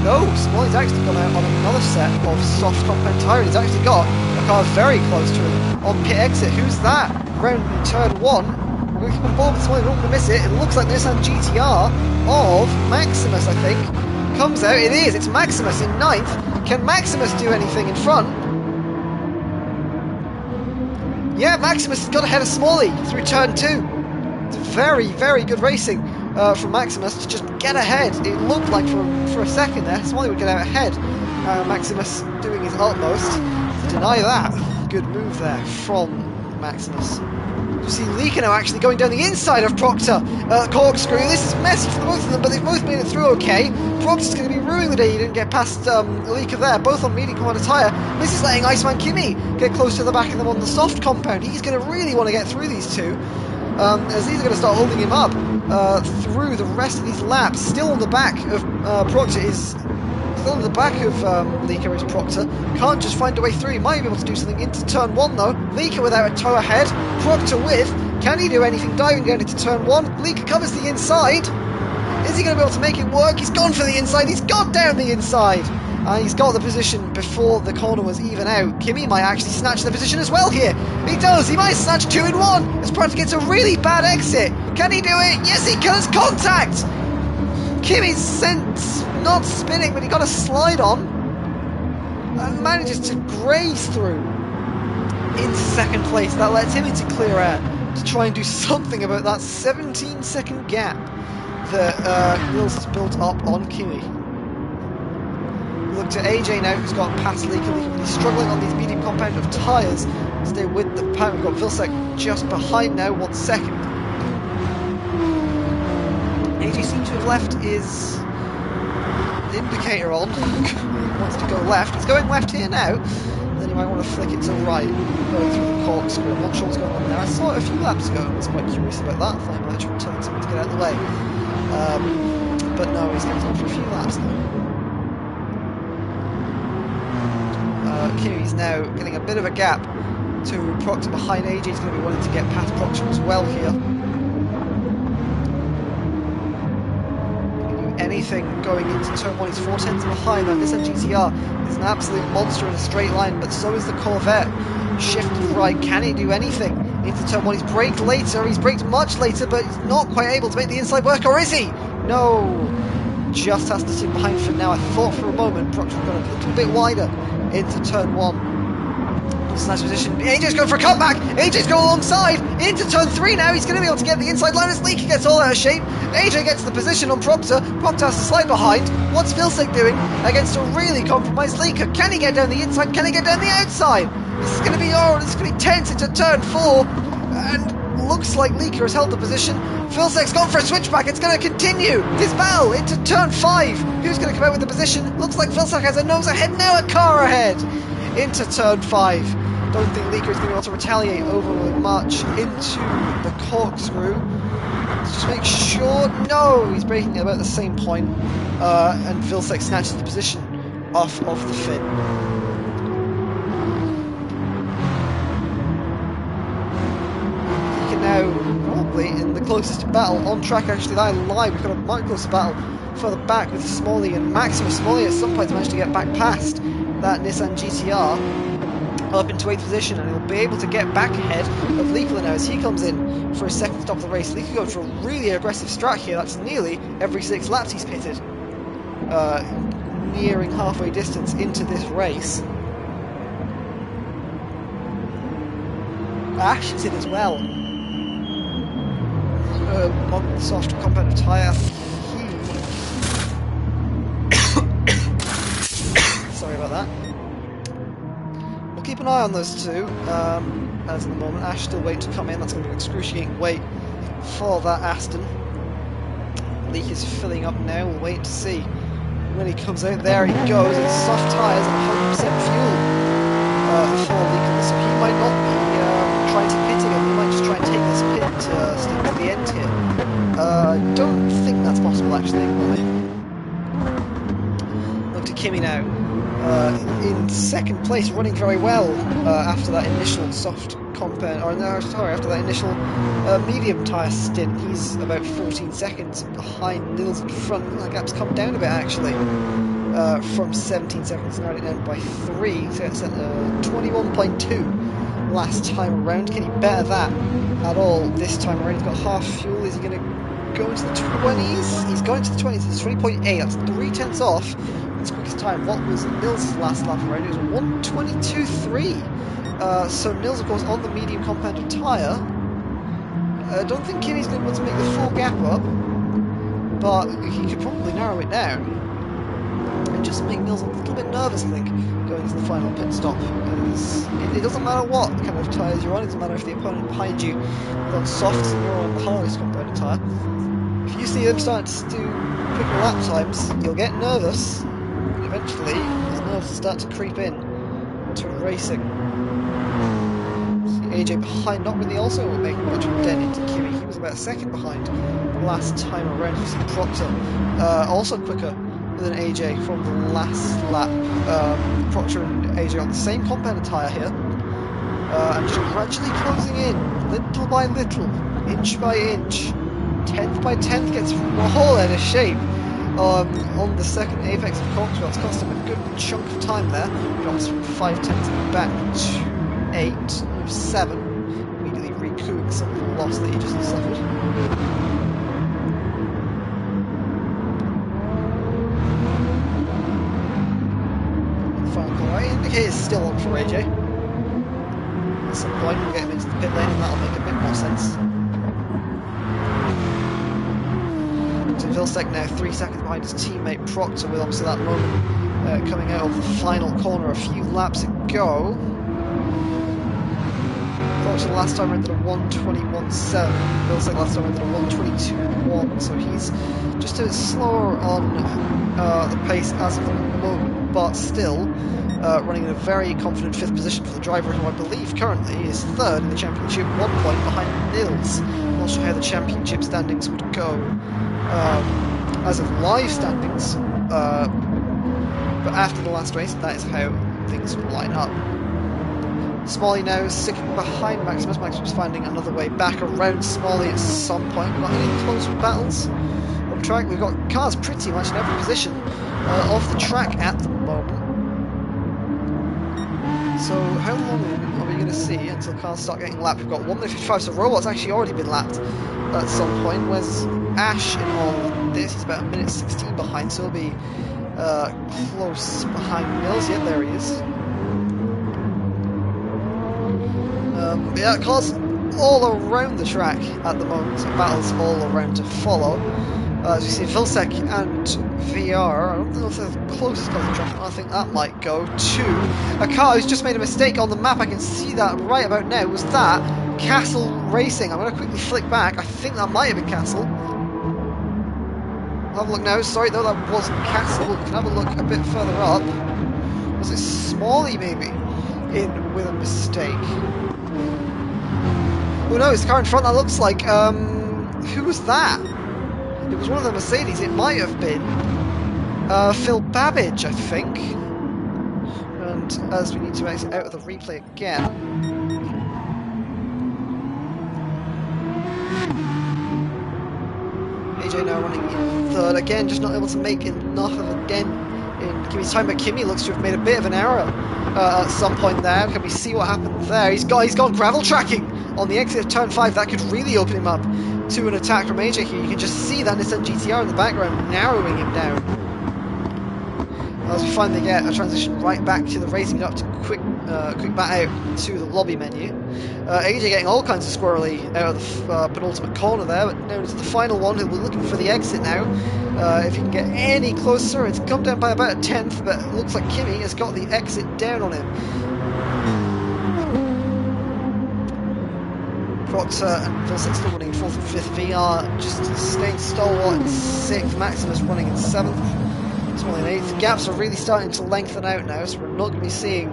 No, Smalley's actually gone out on another set of soft compound tyre. He's actually got a car very close to him on pit exit. Who's that? Round turn 1. We're going to come forward with Smalley, we don't want to miss it. It looks like the Nissan GTR of Maximus, I think. Comes out, it is, it's Maximus in 9th. Can Maximus do anything in front? Yeah, Maximus has got ahead of Smalley through turn 2. It's very, very good racing from Maximus to just get ahead. It looked like for a second there, Smalley would get out ahead. Maximus doing his utmost to deny that. Good move there from Maximus. You see Lika now actually going down the inside of Proctor. Corkscrew, this is messy for both of them, but they've both made it through okay. Proctor's going to be ruining the day. He didn't get past Lika there, both on medium commander tyre. This is letting Iceman Kimmy get close to the back of them on the soft compound. He's going to really want to get through these two, as these are going to start holding him up through the rest of these laps. Still on the back of Proctor is... Still on the back of Lika is Proctor. Can't just find a way through. He might be able to do something into turn 1 though. Lika without a toe ahead. Proctor with. Can he do anything? Diving down into turn 1. Lika covers the inside. Is he going to be able to make it work? He's gone for the inside. He's got down the inside. He's got the position before the corner was even out. Kimmy might actually snatch the position as well here. He does. He might snatch 2 in 1. As Proctor gets a really bad exit. Can he do it? Yes, he can. It's contact. Kimmy's not spinning, but he got a slide on and manages to graze through into second place. That lets him into clear air to try and do something about that 17-second gap that Nils has built up on Kimmy. Look to AJ now, who's got past Lika. He's struggling on these medium compound of tyres. Stay with the pack. We've got Vilsek just behind now, 1 second. AJ seems to have left his indicator on. He wants to go left. He's going left here now. Then you might want to flick it to right, going through the corkscrew. I'm not sure what's going on there. I saw it a few laps ago. I was quite curious about that. I thought I might actually tell someone to get out of the way. But no, he's kept on for a few laps now. Kimmy's now getting a bit of a gap to Proctor behind AJ. He's going to be wanting to get past Proctor as well here. Anything going into turn 1. He's 4 tenths behind. Now this GTR is an absolute monster in a straight line, but so is the Corvette. Shifted right. Can he do anything into turn 1? He's braked later. He's braked much later, but he's not quite able to make the inside work, or is he? No. Just has to sit behind for now. I thought for a moment Proctor would have gone a little bit wider into turn 1. Snatch position. AJ's going for a cutback. AJ's going alongside into turn 3 now. He's going to be able to get the inside line as Lika gets all out of shape. AJ gets the position on Proctor. Proctor has to slide behind. What's Vilsek doing against a really compromised Lika? Can he get down the inside? Can he get down the outside? This is going to be this is going to be tense into turn 4, and looks like Lika has held the position. Vilsek's gone for a switchback. It's going to continue this battle into turn 5. Who's going to come out with the position? Looks like Vilsek has a nose ahead now, a car ahead into turn 5. Don't think Lika is going to be able to retaliate overly much into the corkscrew. Let's just make sure. No, he's braking at about the same point, and Vilsek snatches the position off of the fin. Lika now probably in the closest battle on track. Actually, I lied. We've got a much closer battle further back with Smalley and Maximus. Smalley at some point managed to get back past that Nissan GTR up into 8th position, and he'll be able to get back ahead of Lika now as he comes in for his second stop of the race. Lika going for a really aggressive strat here. That's nearly every 6 laps he's pitted, nearing halfway distance into this race. Ash is in as well on the soft compound of tyre. Sorry about that. We'll keep an eye on those two, as in the moment. Ash still waiting to come in. That's going to be an excruciating wait for that Aston. Leak is filling up now. We'll wait to see when he comes out. There he goes. It's soft tyres and 100% fuel for Leak, so he might not be trying to pit again. He might just try and take this pit stick to the end here. I don't think that's possible, actually. Look to Kimmy now. In second place, running very well after that initial soft compound, or no, sorry, after that initial medium tyre stint. He's about 14 seconds behind Nils in front. That gap's come down a bit actually, from 17 seconds, narrowed it down by 3, so it's at 21.2 last time around. Can he better that at all this time around? He's got half fuel. Is he going to go into the 20s? He's going to the 20s. It's 20.8. That's 3 tenths off his quickest time. What was Nils' last lap around? It was 1:22.3. So Nils, of course, on the medium compound of tyre. I don't think Kimmy's going to want to make the full gap up, but he could probably narrow it down. It just makes Mills a little bit nervous, I think, going into the final pit stop. As it doesn't matter what kind of tyres you're on, it doesn't matter if the opponent behind you is on softs and you're on the hardest compounded tyre. If you see them starting to do quicker lap times, you'll get nervous, and eventually the nerves will start to creep in to racing. See AJ behind, not really also making much of a dent into Kimi. He was about a second behind last time around. You see Proctor also quicker than AJ from the last lap. Proctor and AJ on the same compounded tyre here, and just gradually closing in, little by little, inch by inch, 10th by 10th, gets all out of shape on the second apex of Coxwell. It's cost him a good chunk of time there. Drops from 5 tenths back to 8, 7, immediately recouping some of the loss that he just suffered. Final corner. I indicate it's still on for AJ. At some point we'll get him into the pit lane and that'll make a bit more sense. So Vilsek now 3 seconds behind his teammate Proctor, with obviously that moment coming out of the final corner a few laps ago. Proctor last time ended a 1:21.7. Vilsek last time ended a 1:22.1. So he's just a bit slower on the pace as of the moment, but still running in a very confident 5th position for the driver, who I believe currently is 3rd in the championship, 1 point behind Nils. I'm not sure how the championship standings would go as of live standings, but after the last race, that is how things would line up. Smalley now sticking behind Maximus. Maximus finding another way back around Smalley at some point. We're not any closer battles on track. We've got cars pretty much in every position off the track at the moment. So how long are we going to see until cars start getting lapped? We've got 1 minute 55, so Robot's actually already been lapped at some point. Where's Ash in all of this? He's about 1 minute 16 behind, so he'll be close behind Mills. Yep, there he is. Yeah, cars all around the track at the moment, so battles all around to follow. As you see, Vilsek and VR, I don't know if they're the closest cars on the track, I think that might go to a car who's just made a mistake on the map. I can see that right about now. Was that Castle Racing? I'm going to quickly flick back. I think that might have been Castle. Have a look now. Sorry, though, that wasn't Castle. We can have a look a bit further up. Was it Smalley, maybe, in with a mistake? Oh no, it's the car in front that looks like, who was that? It was one of the Mercedes. It might have been Phil Babbage, I think. And as we need to exit out of the replay again, AJ now running in 3rd. Again, just not able to make enough of a dent in Kimi's time, but Kimi looks to have made a bit of an error at some point there. Can we see what happened there? He's gone gravel tracking on the exit of turn 5. That could really open him up to an attack from AJ here. You can just see that Nissan GTR in the background narrowing him down. As we finally get a transition right back to the racing up to quick back out to the lobby menu. AJ getting all kinds of squirrely out of the penultimate corner there, but now into the final one. He'll be looking for the exit now. If he can get any closer, it's come down by about a 10th, but it looks like Kimi has got the exit down on him. Proctor and Vilsek still running in 4th and 5th. VR just staying stalwart in 6th. Maximus running in 7th. Smalley in 8th. Gaps are really starting to lengthen out now, so we're not going to be seeing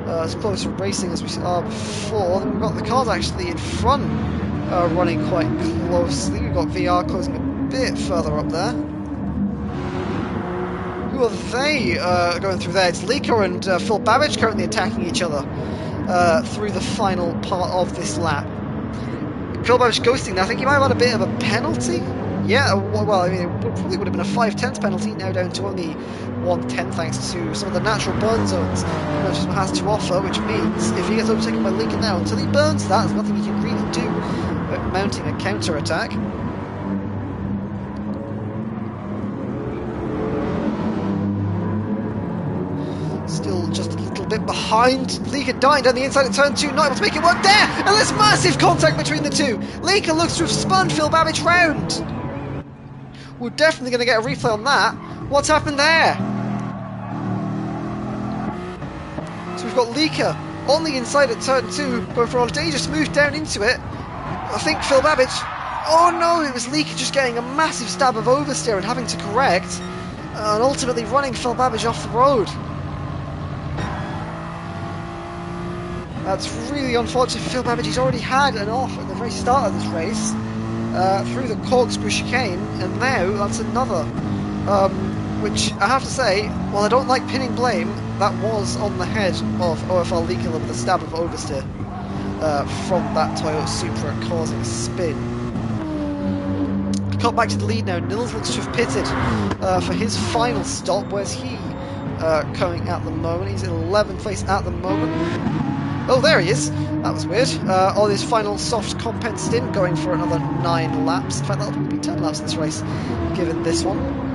as close to racing as we are before. Then we've got the cars actually in front running quite closely. We've got VR closing a bit further up there. Who are they going through there? It's Lika and Phil Babbage currently attacking each other through the final part of this lap. Phil Babbage ghosting. I think he might have had a bit of a penalty. Yeah, well, I mean, it probably would have been a 5/10 penalty, now down to only 1/10 thanks to some of the natural burn zones Manchester has to offer, which means if he gets overtaken by Lincoln now, until he burns that, there's nothing he can really do about mounting a counter-attack. Still just a little bit behind. Lika dying down the inside of turn 2, not able to make it work there! And there's massive contact between the two! Lika looks to have spun Phil Babbage round! We're definitely going to get a replay on that. What's happened there? So we've got Lika on the inside at turn 2, going for a dangerous move down into it. I think Phil Babbage... Oh no, it was Lika just getting a massive stab of oversteer and having to correct, and ultimately running Phil Babbage off the road. That's really unfortunate for Phil Babbage. He's already had an off at the very start of this race through the corkscrew chicane, and now that's another. Which I have to say, while I don't like pinning blame, that was on the head of OFR Lika with a stab of oversteer from that Toyota Supra, causing a spin. Cut back to the lead now. Nils looks to have pitted for his final stop. Where's he coming at the moment? He's in 11th place at the moment. Oh, there he is. That was weird. On his final soft compen stint, going for another 9 laps. In fact, that'll probably be 10 laps in this race, given this one.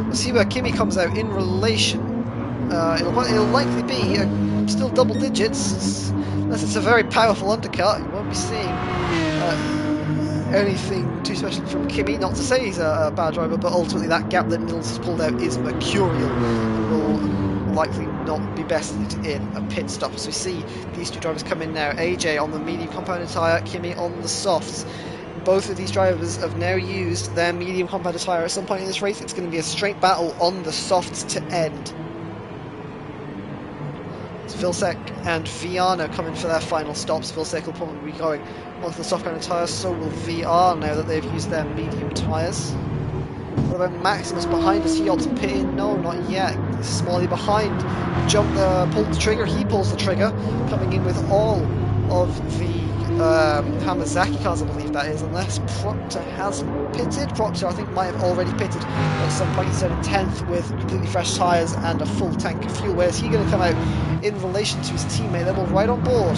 We'll see where Kimi comes out in relation. It'll likely be still double digits, unless it's a very powerful undercut. You won't be seeing anything too special from Kimi. Not to say he's a bad driver, but ultimately that gap that Nils has pulled out is mercurial and will likely not be bested in a pit stop. As we see these two drivers come in now, AJ on the medium compounded tyre, Kimi on the softs. Both of these drivers have now used their medium compounded tyre at some point in this race. It's going to be a straight battle on the softs to end. Vilsek and Viana coming for their final stops. Vilsek will probably be going onto the soft kind of tyres, so will VR now that they've used their medium tyres. What about Maximus behind us? He ought to pit in. No, not yet. Smalley behind. Pulled the trigger. He pulls the trigger, coming in with all of the Hamazaki cars, I believe that is, unless Proctor has pitted. Proctor, I think, might have already pitted at some point. He's in 10th with completely fresh tyres and a full tank of fuel. Where is he going to come out in relation to his teammate? Then we'll ride on board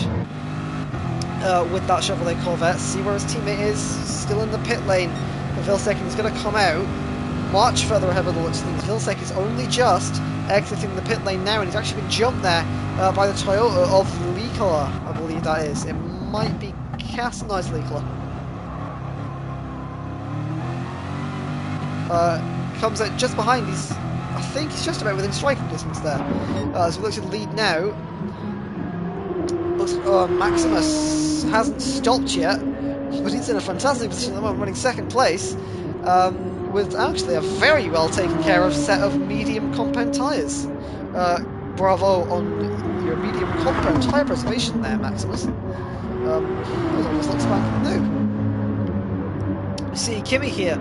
with that Chevrolet Corvette, see where his teammate is. Still in the pit lane. Vilsek is going to come out much further ahead of the looks of things. Vilsek is only just exiting the pit lane now, and he's actually been jumped there by the Toyota of Likola, I believe that is. It might be Castle. No, it's Likola. Comes out just behind. I think he's just about within striking distance there. So we look at the lead now. Looks Maximus hasn't stopped yet, but he's in a fantastic position at the moment, running second place, with actually a very well taken care of set of medium compound tyres. Bravo on your medium compound tyre preservation there, Maximus. Almost looks spanking new. You see Kimi here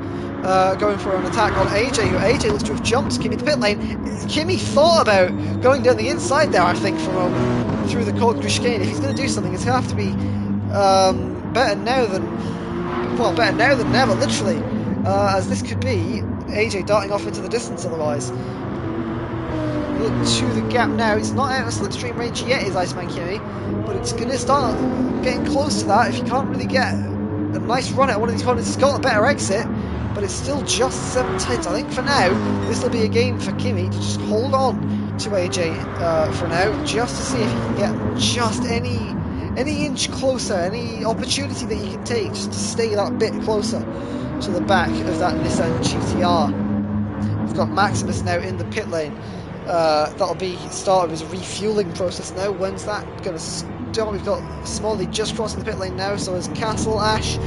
going for an attack on AJ, who AJ looks to have jumped Kimi in the pit lane. Kimi thought about going down the inside there, I think, for a moment, through the corkscrew chicane. If he's going to do something, it's going to have to be better now than never, literally, as this could be AJ darting off into the distance otherwise. Look to the gap now. It's not out of slipstream range yet, is Iceman Kimi, but it's going to start getting close to that if you can't really get a nice run at one of these corners. It's got a better exit, but it's still just 7/10. I think for now, this will be a game for Kimi to just hold on to AJ for now, just to see if he can get just any inch closer, any opportunity that he can take just to stay that bit closer to the back of that Nissan GTR. We've got Maximus now in the pit lane. That'll be the start of his refueling process now. When's that going to start? We've got Smalley just crossing the pit lane now, so is Castle, Ash.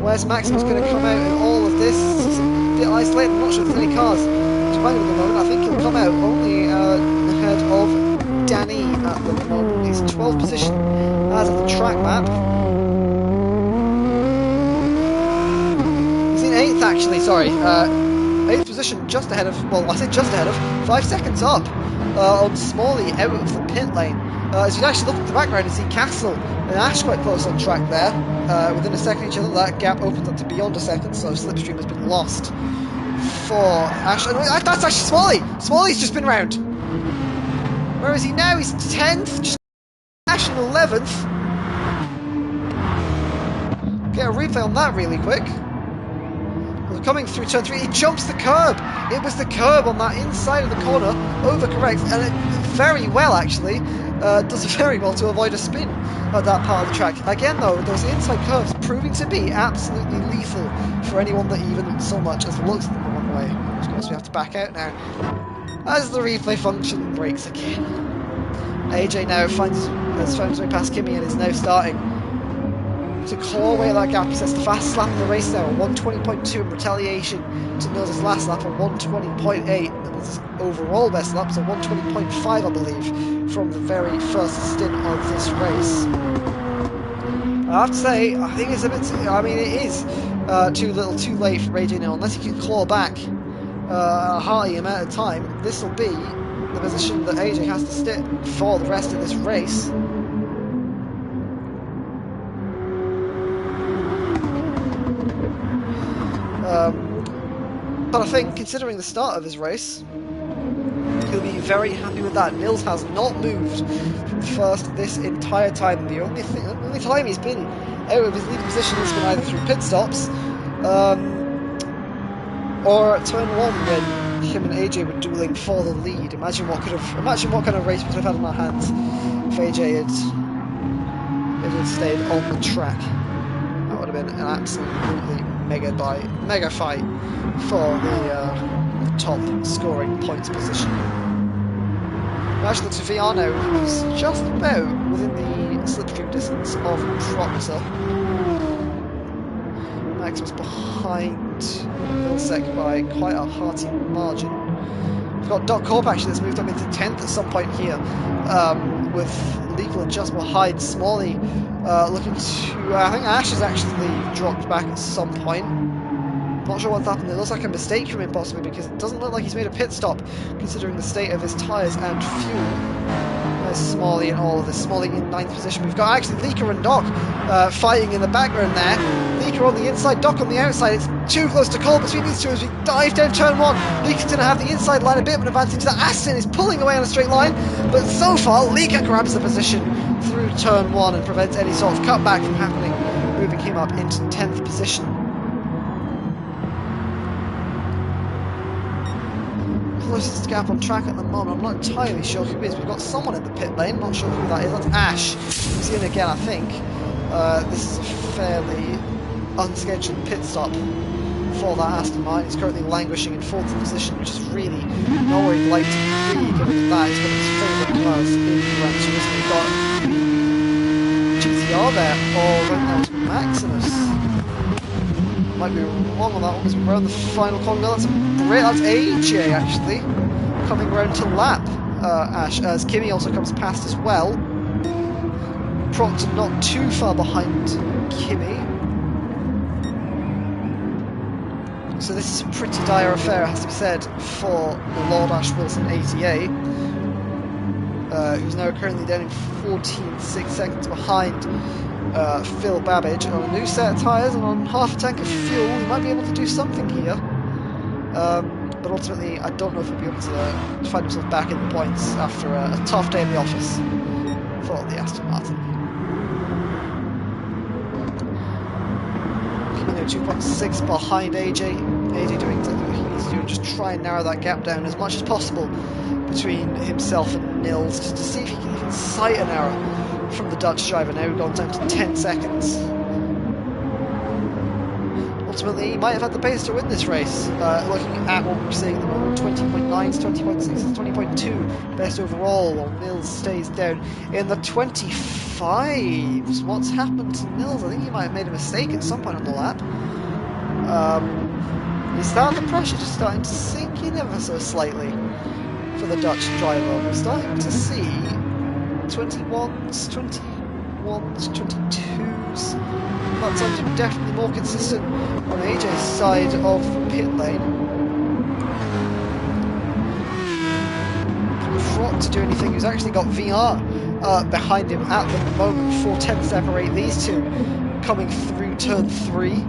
Where's Maximus going to come out in all of this? It's a bit isolated. I'm not sure if there's any cars behind him at the moment. I think he'll come out only ahead of Danny at the moment. He's 12th position as of the track map. He's in 8th actually, sorry. 8th position, just ahead of, well, I say just ahead of, 5 seconds up on Smalley out of the pit lane. As you actually look at the background and see Castle and Ash quite close on track there, within a second of each other. That gap opens up to beyond a second, so slipstream has been lost for Ash. And that's actually Smalley! Smalley's just been round. Where is he now? He's 10th, just Ash in 11th. Get a replay on that really quick. Coming through turn 3, he jumps the curb. It was the curb on that inside of the corner, overcorrects, and it very well actually does very well to avoid a spin at that part of the track. Again though, those inside curves proving to be absolutely lethal for anyone that even so much as looks at them on away. Of course, we have to back out now as the replay function breaks again. AJ now has found his way past Kimi and is now starting to claw away at that gap. He sets the fastest lap in the race now, 1:20.2 in retaliation to Nils' last lap of 1:20.8. That was his overall best lap, so 1:20.5 I believe, from the very first stint of this race. I have to say, I think it's a bit, it is too little too late for AJ now. Unless he can claw back a hearty amount of time, this will be the position that AJ has to stick for the rest of this race. But I think, considering the start of his race, he'll be very happy with that. Nils has not moved from first this entire time. The only time he's been out of his lead position has been either through pit stops or at turn 1 when him and AJ were dueling for the lead. Imagine what kind of race we could have had in our hands if AJ had stayed on the track. That would have been an absolutely mega fight for the top scoring points position. We actually look to VR now, who's just about within the slipstream distance of Proctor. Maximus behind Vilsec by quite a hearty margin. We've got Doc Corp actually that's moved up into 10th at some point here, with Legal just behind Smalley, looking to, I think Ash has actually dropped back at some point. Not sure what's happened. It looks like a mistake from him possibly, because it doesn't look like he's made a pit stop considering the state of his tyres and fuel. There's Smalley and all of this. Smalley in 9th position. We've got actually Leaker and Doc fighting in the background there. Leaker on the inside, Doc on the outside. It's too close to call between these two as we dive down turn 1. Leaker's going to have the inside line, a bit of an advantage. That Aston is pulling away on a straight line, but so far Leaker grabs the position through turn 1 and prevents any sort of cutback from happening, moving him up into 10th position. Closest gap on track at the moment. I'm not entirely sure who it is. We've got someone in the pit lane. Not sure who that is. That's Ash. He's in again, I think. This is a fairly unscheduled pit stop for that Aston Martin. He's currently languishing in 4th position, which is really not where he'd like to be, given that he's got his favourite class in Gran Turismo. We've got GTR there. Oh, right now it's Maximus. Might be wrong on that one because we're around the final corner. No, that's AJ actually coming around to lap Ash, as Kimi also comes past as well. Proctor not too far behind Kimi. So this is a pretty dire affair, has to be said, for the Lord Ash Wilson ATA, who's now currently down in 14.6 seconds behind Phil Babbage on a new set of tyres and on half a tank of fuel. He might be able to do something here, but ultimately I don't know if he'll be able to find himself back in the points after a tough day in the office for the Aston Martin. Coming in 2.6 behind AJ. AJ doing exactly what he needs to do, just try and narrow that gap down as much as possible between himself and Nils, just to see if he can even sight an error from the Dutch driver. Now we've gone down to 10 seconds. Ultimately, he might have had the pace to win this race. Looking at what we're seeing at the moment, 20.9s, 20.6s, 20.2 best overall, while Nils stays down in the 25s. What's happened to Nils? I think he might have made a mistake at some point on the lap. Is that the pressure just starting to sink in ever so slightly for the Dutch driver? We're starting to see 21s, 22s. That seems to be definitely more consistent on AJ's side of the pit lane. Fraught to do anything. He's actually got VR behind him at the moment. 410 separate these two coming through turn 3.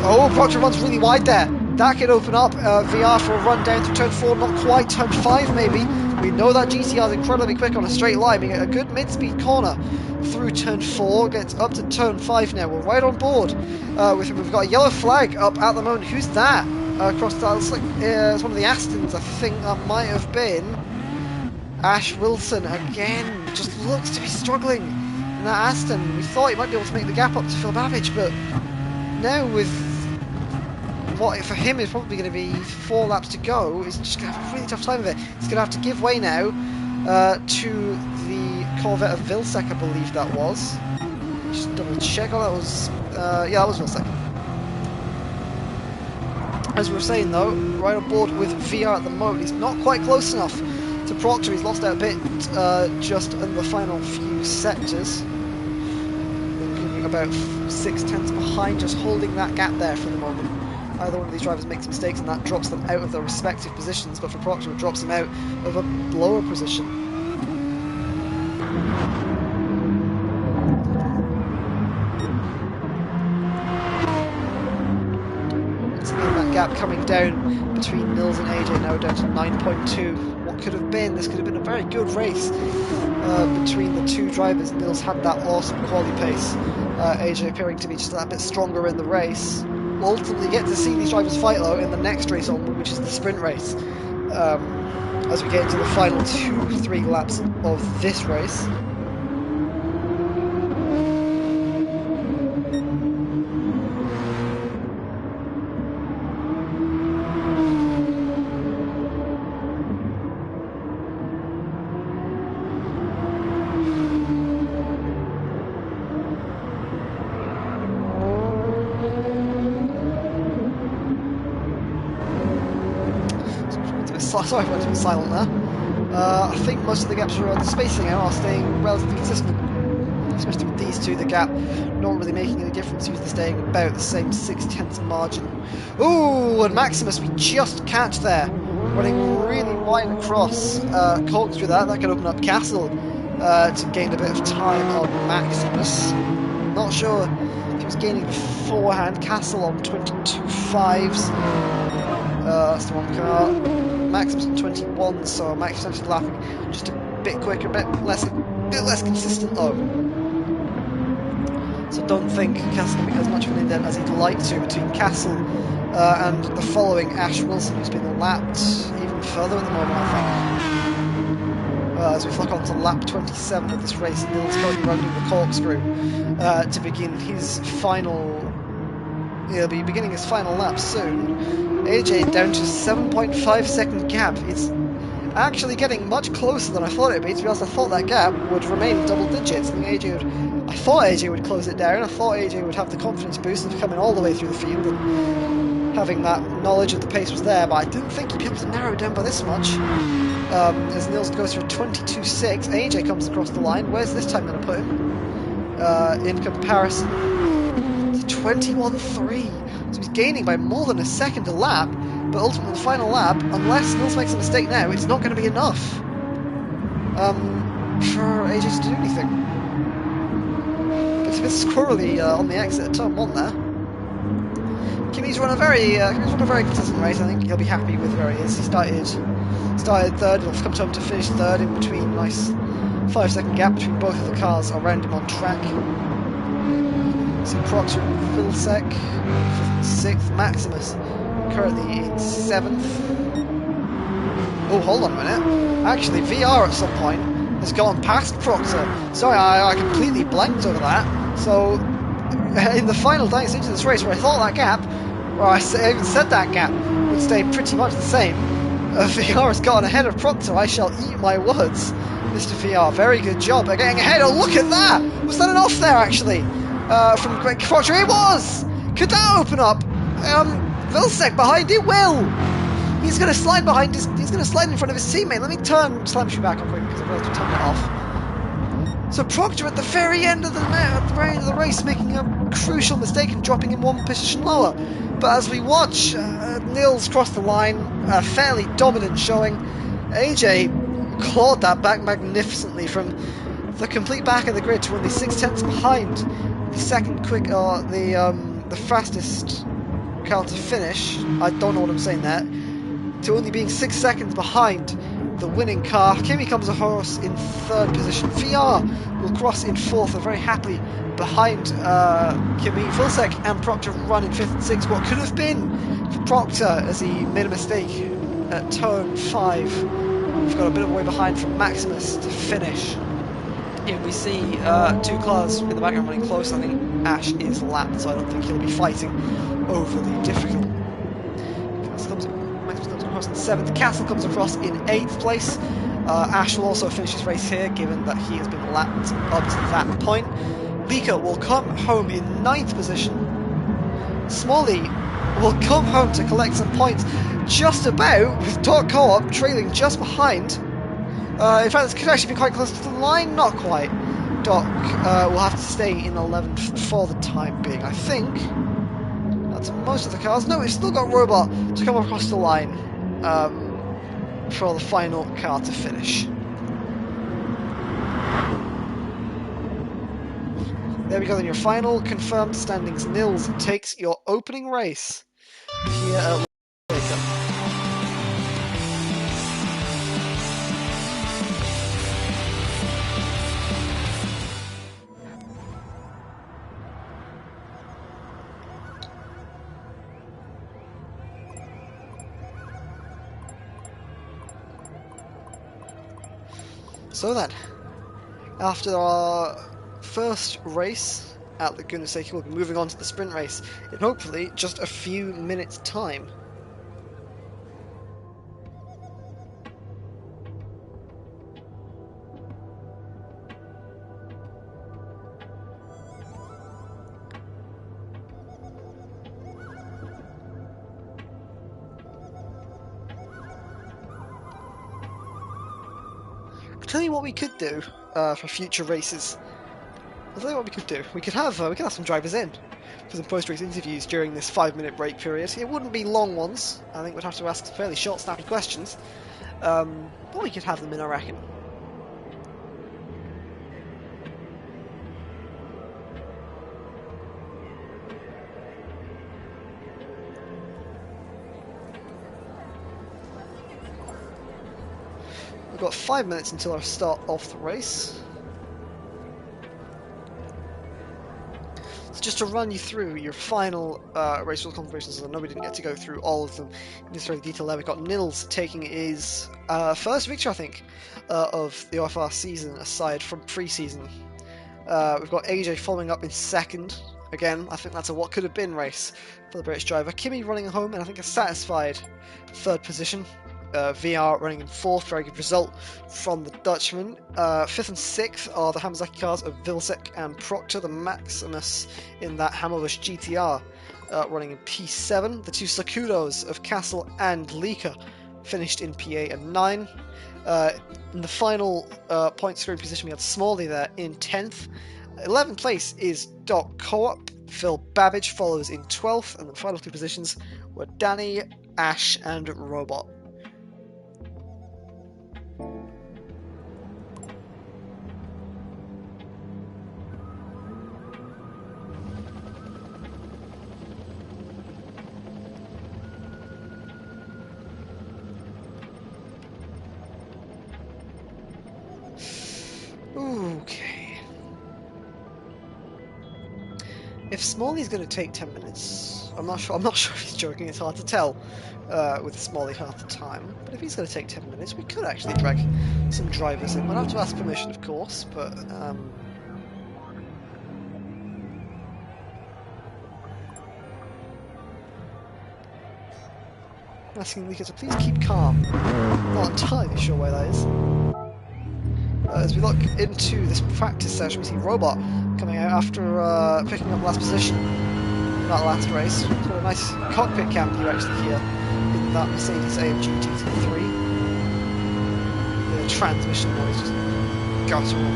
Oh, Proctor runs really wide there. That could open up VR for a run down through turn 4, not quite, turn 5 maybe. We know that GTR is incredibly quick on a straight line. We get a good mid-speed corner through turn 4, gets up to turn 5 now. We're right on board with him. We've got a yellow flag up at the moment. Who's that? Across that, looks like it's one of the Astons, I think that might have been. Ash Wilson again, just looks to be struggling in that Aston. We thought he might be able to make the gap up to Phil Babbage, but now with what for him is probably going to be 4 laps to go. He's just going to have a really tough time of it. He's going to have to give way now to the Corvette of Vilsec, I believe that was. Just double check. Oh, that was yeah, that was Vilsec. As we were saying though, right on board with VR at the moment, he's not quite close enough to Proctor. He's lost out a bit just in the final few sectors. About 6/10 behind, just holding that gap there for the moment. Either one of these drivers makes mistakes and that drops them out of their respective positions, but for Proctor it drops him out of a lower position. So again, that gap coming down between Nils and AJ now down to 9.2. What could have been? This could have been a very good race between the two drivers. Nils had that awesome quali pace. AJ appearing to be just a bit stronger in the race. We'll ultimately get to see these drivers fight though in the next race on, which is the sprint race, as we get into the final 2-3 laps of this race. Sorry for being silent there. I think most of the gaps around the spacing out are staying relatively consistent. Especially with these two, the gap not really making any difference. Usually staying about the same 6/10 margin. Ooh, and Maximus we just catch there. Running really wide across. Corks through that. That could open up Castle to gain a bit of time on Maximus. Not sure if he was gaining beforehand. Castle on 22.5s. That's the one car. Maximus on 21, so Maximus actually lapping just a bit quicker, a bit less consistent though. So don't think Castle can make as much of an indent as he'd like to between Castle and the following Ash Wilson, who's been lapped even further at the moment, I think. As we flick on to lap 27 of this race, Nils currently rounding the corkscrew to begin his final. He'll be beginning his final lap soon. AJ down to 7.5 second gap. It's actually getting much closer than I thought it would be. To be honest, I thought that gap would remain double digits. I thought AJ would close it down. I thought AJ would have the confidence boost of coming all the way through the field and having that knowledge of the pace was there, but I didn't think he'd be able to narrow it down by this much. As Nils goes for a 22.6, AJ comes across the line. Where's this time going to put him? In comparison to 21.3. So he's gaining by more than a second a lap, but ultimately the final lap, unless Nils makes a mistake now, it's not going to be enough for AJ to do anything. It's a bit squirrely on the exit at turn 1 there. Kimi's run a very consistent race. I think he'll be happy with where he is. He started third, he'll come to him to finish third in between. Nice 5-second gap between both of the cars around him on track. So Proctor and Vilsec, 5th and 6th. Maximus currently in 7th. Oh, hold on a minute. Actually, VR at some point has gone past Proctor. Sorry, I completely blanked over that. So, in the final dying stage of this race, where I thought that gap, or I even said that gap, would stay pretty much the same, VR has gotten ahead of Proctor. I shall eat my words, Mr. VR. Very good job at getting ahead. Oh, look at that! Was that an off there, actually? From Proctor, it was! Could that open up? Vilsec behind, it will! He's going to slide behind he's going to slide in front of his teammate. Let me turn Slamshoe back on quick because I've got to turn it off. So Proctor at the very end of the race making a crucial mistake and dropping him one position lower. But as we watch Nils cross the line, a fairly dominant showing. AJ clawed that back magnificently from the complete back of the grid to only 6/10 behind the second quick, the fastest car to finish. I don't know what I'm saying there. To only being 6 seconds behind the winning car. Kimi comes a horse in 3rd position. VR will cross in 4th, very happily behind Kimi. Vilsec and Proctor run in 5th and 6th. What could have been for Proctor as he made a mistake at turn 5. We've got a bit of a way behind from Maximus to finish. Here we see 2 cars in the background running close. I think Ash is lapped, so I don't think he'll be fighting overly difficult. across in 7th. Castle comes across in 8th place. Ash will also finish his race here, given that he has been lapped up to that point. Lika will come home in 9th position. Smalley will come home to collect some points just about, with Doc Co-op trailing just behind. In fact, this could actually be quite close to the line. Not quite. Doc will have to stay in 11th for the time being, I think. That's most of the cars. No, we've still got Robot to come across the line for the final car to finish. There we go, then your final confirmed standings. Nils takes your opening race here at Seca. So then, after our first race at Laguna Seca, we'll be moving on to the sprint race in hopefully just a few minutes' time. I'll tell you what we could do for future races. I'll tell you what we could do. We could have some drivers in for some post-race interviews during this 5-minute break period. It wouldn't be long ones. I think we'd have to ask fairly short, snappy questions. But we could have them in, I reckon. We've got 5 minutes until our start of the race. So just to run you through your final race rules confirmations, I know we didn't get to go through all of them in this very detail there. We've got Nils taking his first victory, I think, of the OFR season, aside from pre-season. We've got AJ following up in 2nd. Again, I think that's a what could have been race for the British driver. Kimi running home, and I think a satisfied 3rd position. VR running in 4th, very good result from the Dutchman. 5th and 6th are the Hamazaki cars of Vilsek and Proctor, the Maximus in that Hammerbush GTR running in P7. The 2 Sakudos of Castle and Lika finished in P8 and 9. In the final point scoring position, we had Smalley there in 10th. 11th place is Doc Co-op. Phil Babbage follows in 12th, and the final 2 positions were Danny, Ash, and Robot. Okay. If Smalley's going to take 10 minutes, I'm not sure if he's joking. It's hard to tell with Smalley half the time. But if he's going to take 10 minutes, we could actually drag some drivers in. We'll have to ask permission, of course, but asking Lika to please keep calm. Not entirely sure why that is. As we look into this practice session, we see Robot coming out after picking up last position in that last race. Got a nice cockpit cam view actually here in that Mercedes AMG GT3. The transmission noise just guttural.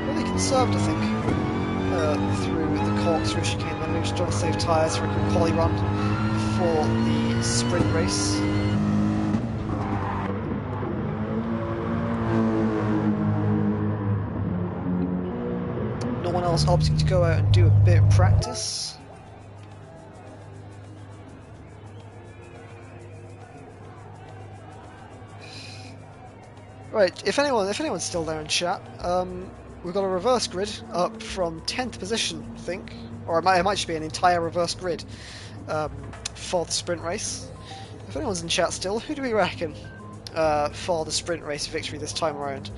Really conserved, I think, through the corkscrew chicane. Then we were just trying to save tyres for a quick quali run for the sprint race. No one else opting to go out and do a bit of practice. Right, if anyone's still there in chat, we've got a reverse grid up from 10th position, I think, or it might just be an entire reverse grid for the sprint race. If anyone's in chat still, who do we reckon for the sprint race victory this time around?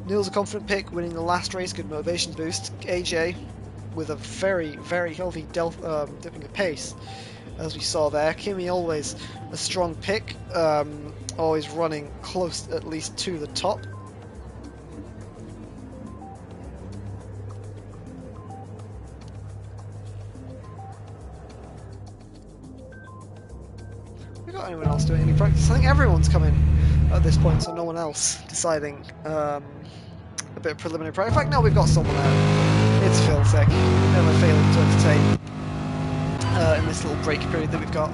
Neil's a confident pick, winning the last race, good motivation boost. AJ, with a very, very healthy dipping of pace, as we saw there. Kimi always a strong pick, always running close at least to the top. We got anyone else doing any practice? I think everyone's come in at this point, so no one else deciding a bit of preliminary practice. In fact, no, we've got someone out. It's Phil Seca, never failing to entertain in this little break period that we've got.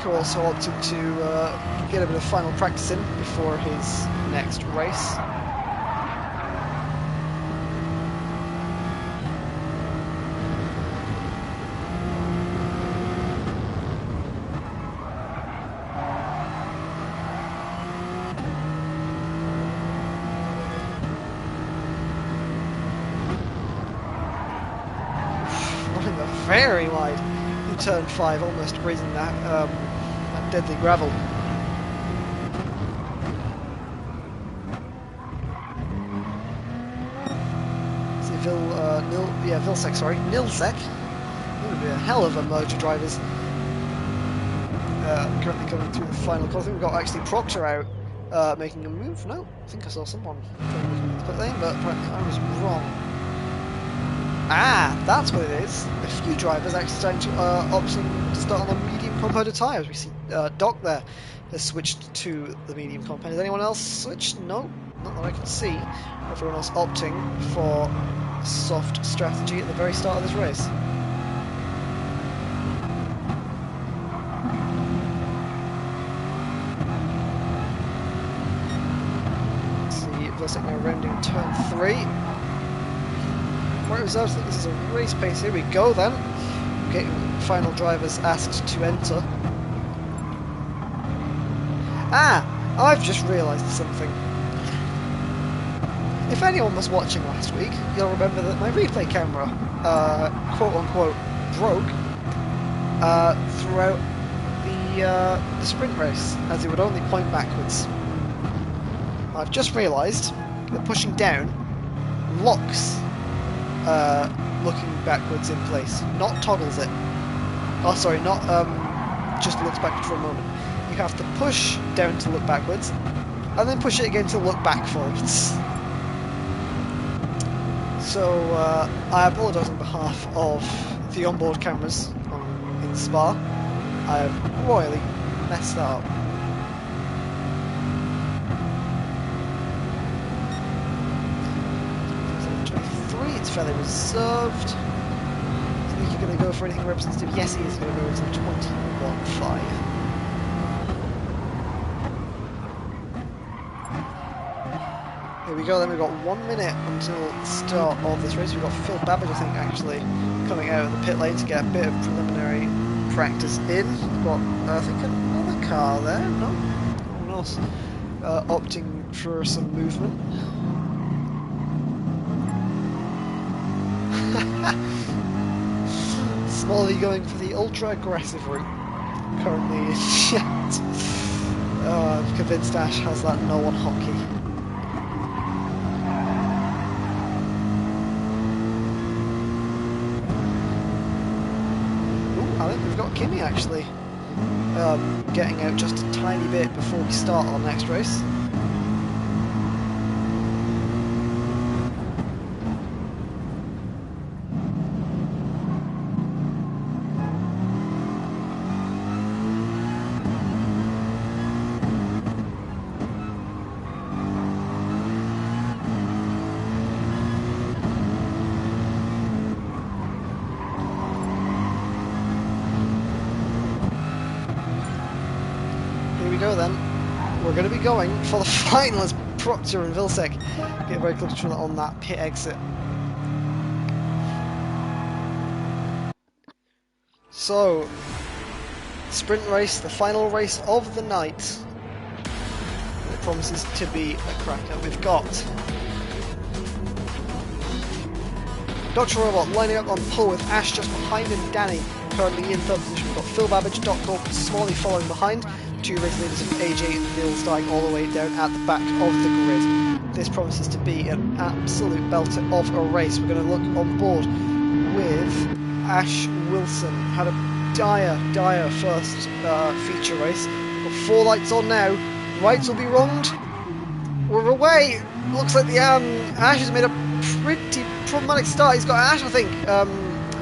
Also opting to get a bit of final practice in before his next race. Running a very wide in turn 5, almost grazing that deadly gravel. See Vilsek, sorry, Nilsek. Going to be a hell of a merge of drivers. Currently coming through the final corner. I think we've got actually Proctor out, making a move. No, I think I saw someone looking at the pit lane, but apparently I was wrong. Ah, that's what it is. A few drivers actually starting to opting to start on the medium compounded tyres. We see Doc there has switched to the medium compound. Has anyone else switched? No, not that I can see. Everyone else opting for a soft strategy at the very start of this race. See Vilsek now rounding turn 3. Quite reserved. I think this is a race pace. Here we go then. Getting final drivers asked to enter. Ah! I've just realised something. If anyone was watching last week, you'll remember that my replay camera, quote-unquote, broke throughout the sprint race, as it would only point backwards. I've just realised that pushing down locks looking backwards in place, not toggles it. Oh, sorry, not just looks backwards for a moment. You have to push down to look backwards, and then push it again to look back forwards. So I apologise on behalf of the onboard cameras in Spa. I have royally messed that up. It's fairly reserved. I think you're going to go for anything representative. Yes, he is going to go into 21.5. Here we go then, we've got 1 minute until the start of this race. We've got Phil Babbage, I think, actually coming out of the pit lane to get a bit of preliminary practice in. We've got, I think, another car there. No one else opting for some movement. Smalley going for the ultra aggressive route. Currently in chat. I'm convinced Ash has that no on hockey. Ooh, I think we've got Kimi actually getting out just a tiny bit before we start our next race. Then we're going to be going for the final as Proctor and Vilsek get very close to on that pit exit. So, sprint race, the final race of the night. promises to be a cracker. We've got Dr. Robot lining up on pole with Ash just behind him, Danny currently in third position. We've got Phil Babbage, Doc Corp, Smalley following behind, two race leaders of AJ and Nils dying all the way down at the back of the grid. This promises to be an absolute belter of a race. We're going to look on board with Ash Wilson. Had a dire first feature race. We've got 4 lights on now. Rights will be wronged. We're away. Looks like the Ash has made a pretty problematic start. He's got Ash, I think,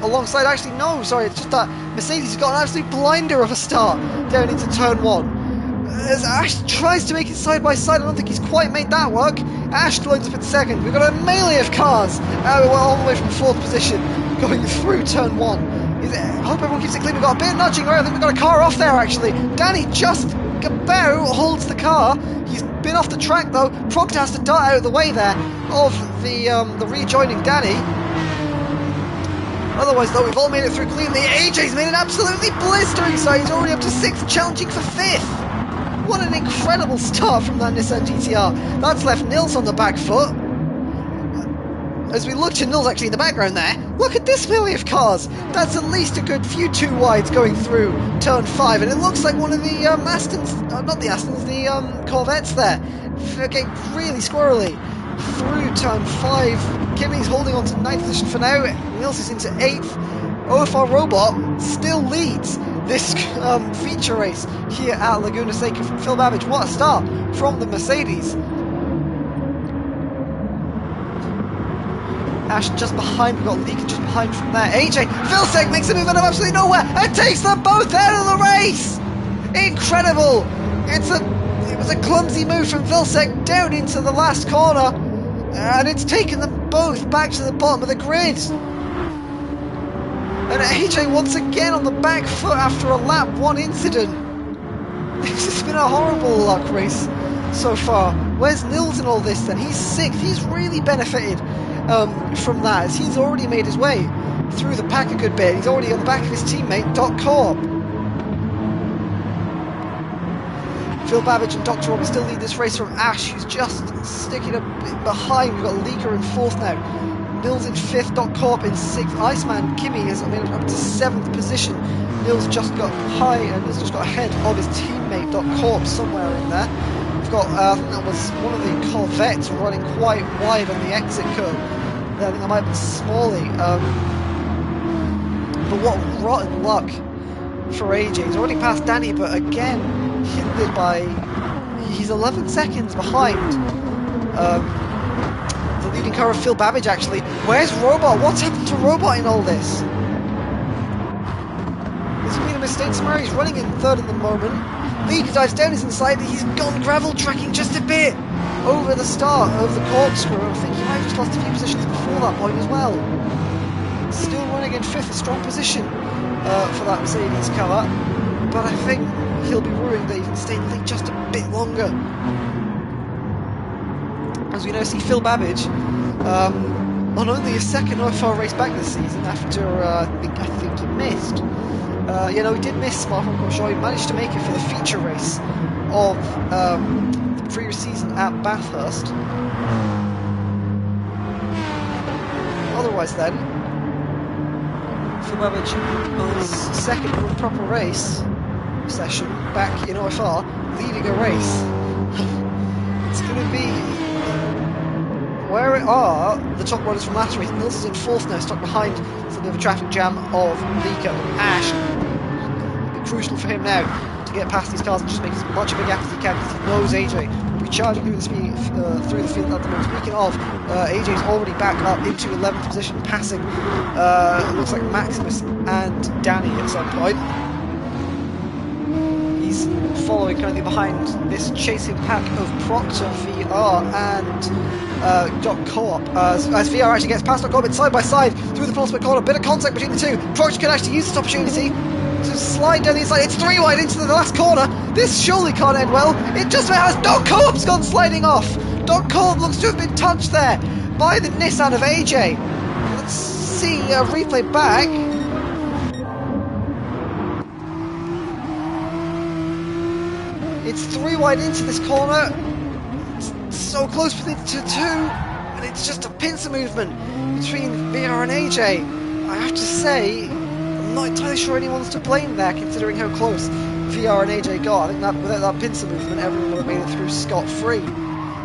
alongside. Actually, no, sorry, it's just that Mercedes has got an absolute blinder of a start down into turn 1. As Ash tries to make it side by side, I don't think he's quite made that work. Ash lines up in second. We've got a melee of cars all the way from 4th position going through turn 1. I hope everyone keeps it clean. We've got a bit of nudging around. I think we've got a car off there actually. Danny just about holds the car. He's been off the track though. Proctor has to dart out of the way there of the rejoining Danny. Otherwise though, we've all made it through cleanly. AJ's made an absolutely blistering start. He's already up to 6th, challenging for 5th. What an incredible start from that Nissan GTR. That's left Nils on the back foot. As we look to Nils actually in the background there, look at this melee of cars. That's at least a good few 2 wides going through turn 5, and it looks like one of the Astons, not the Astons, the Corvettes there, getting really squirrely through turn 5. Kimmy's holding on to 9th position for now. Nils is into 8th. OFR Robot still leads this feature race here at Laguna Seca from Phil Babbage. What a start from the Mercedes. Ash just behind, we've got Leaker just behind from there. AJ, Vilsek makes a move out of absolutely nowhere and takes them both out of the race! Incredible! It was a clumsy move from Vilsek down into the last corner, and it's taken them both back to the bottom of the grid. And AJ once again on the back foot after a lap 1 incident. This has been a horrible luck race so far. Where's Nils in all this then? He's 6th. He's really benefited from that, as he's already made his way through the pack a good bit. He's already on the back of his teammate Doc Corp. Phil Babbage and Dr. Robert still lead this race from Ash, who's just sticking a bit behind. We've got Leaker in 4th now. Nils in 5th, Doc Corp in 6th. Iceman Kimmy has made it up to 7th position. Nils just got high and Nils just got ahead of his teammate Doc Corp somewhere in there. We've got, I think that was one of the Corvettes running quite wide on the exit curve. I think that might have been Smalley. But what rotten luck for AJ. He's already passed Danny, but again, hindered by... He's 11 seconds behind the leading car of Phil Babbage, actually. Where's Robot? What's happened to Robot in all this? Has he made a mistake somewhere? He's running in 3rd at the moment. Leaker dives down his inside. He's gone gravel tracking just a bit over the start of the corkscrew. I think he might have just lost a few positions before that point as well. Still running in 5th, a strong position for that Mercedes car. But I think he'll be worrying that he can stay in the lead just a bit longer. As we now see Phil Babbage on only his 2nd OFR race back this season after I think he missed. He did miss Smartphone Car Show. He managed to make it for the feature race of the previous season at Bathurst. Otherwise then, Phil Babbage on his 2nd proper race session back in OFR, leading a race. It's going to be... Where are the top runners from last race? Nils is in 4th now, stuck behind some of a traffic jam of Leaker and Ash. It'll be crucial for him now to get past these cars and just make as much of a gap as he can, because he knows AJ will be charging through the speed through the field at the moment. Speaking of, AJ's already back up into 11th position, passing it looks like Maximus and Danny at some point. He's following currently behind this chasing pack of Proctor, VR and Doc Co-op as VR actually gets past Doc Co-op side by side through the penultimate corner. Bit of contact between the two. Proctor can actually use this opportunity to slide down the inside. It's 3 wide into the last corner. This surely can't end well. It just about has. Doc Co-op's gone sliding off. Doc Co-op looks to have been touched there by the Nissan of AJ. Let's see a replay back. It's 3 wide into this corner. so close to 2, and it's just a pincer movement between VR and AJ. I have to say, I'm not entirely sure anyone's to blame there, considering how close VR and AJ got. I think that without that pincer movement, everyone would have made it through scot-free.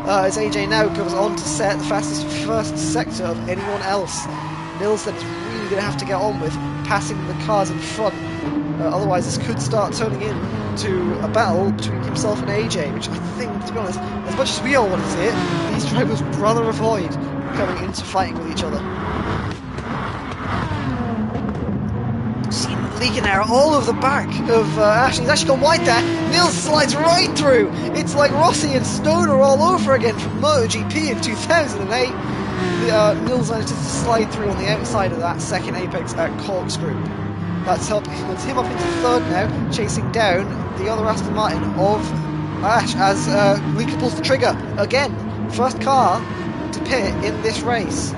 As AJ now goes on to set the fastest first sector of anyone else. Nils then is really going to have to get on with passing the cars in front. Otherwise, this could start turning into a battle between himself and AJ, which I think, to be honest, as much as we all want to see it, these drivers would rather avoid coming into fighting with each other. See him leaking air all over the back of Ash. He's actually gone wide there. Nils slides right through. It's like Rossi and Stoner all over again from MotoGP in 2008. Nils manages to slide through on the outside of that second apex at Corkscrew. That's puts him up into third now, chasing down the other Aston Martin of Ash as Leaker pulls the trigger again. First car to pit in this race.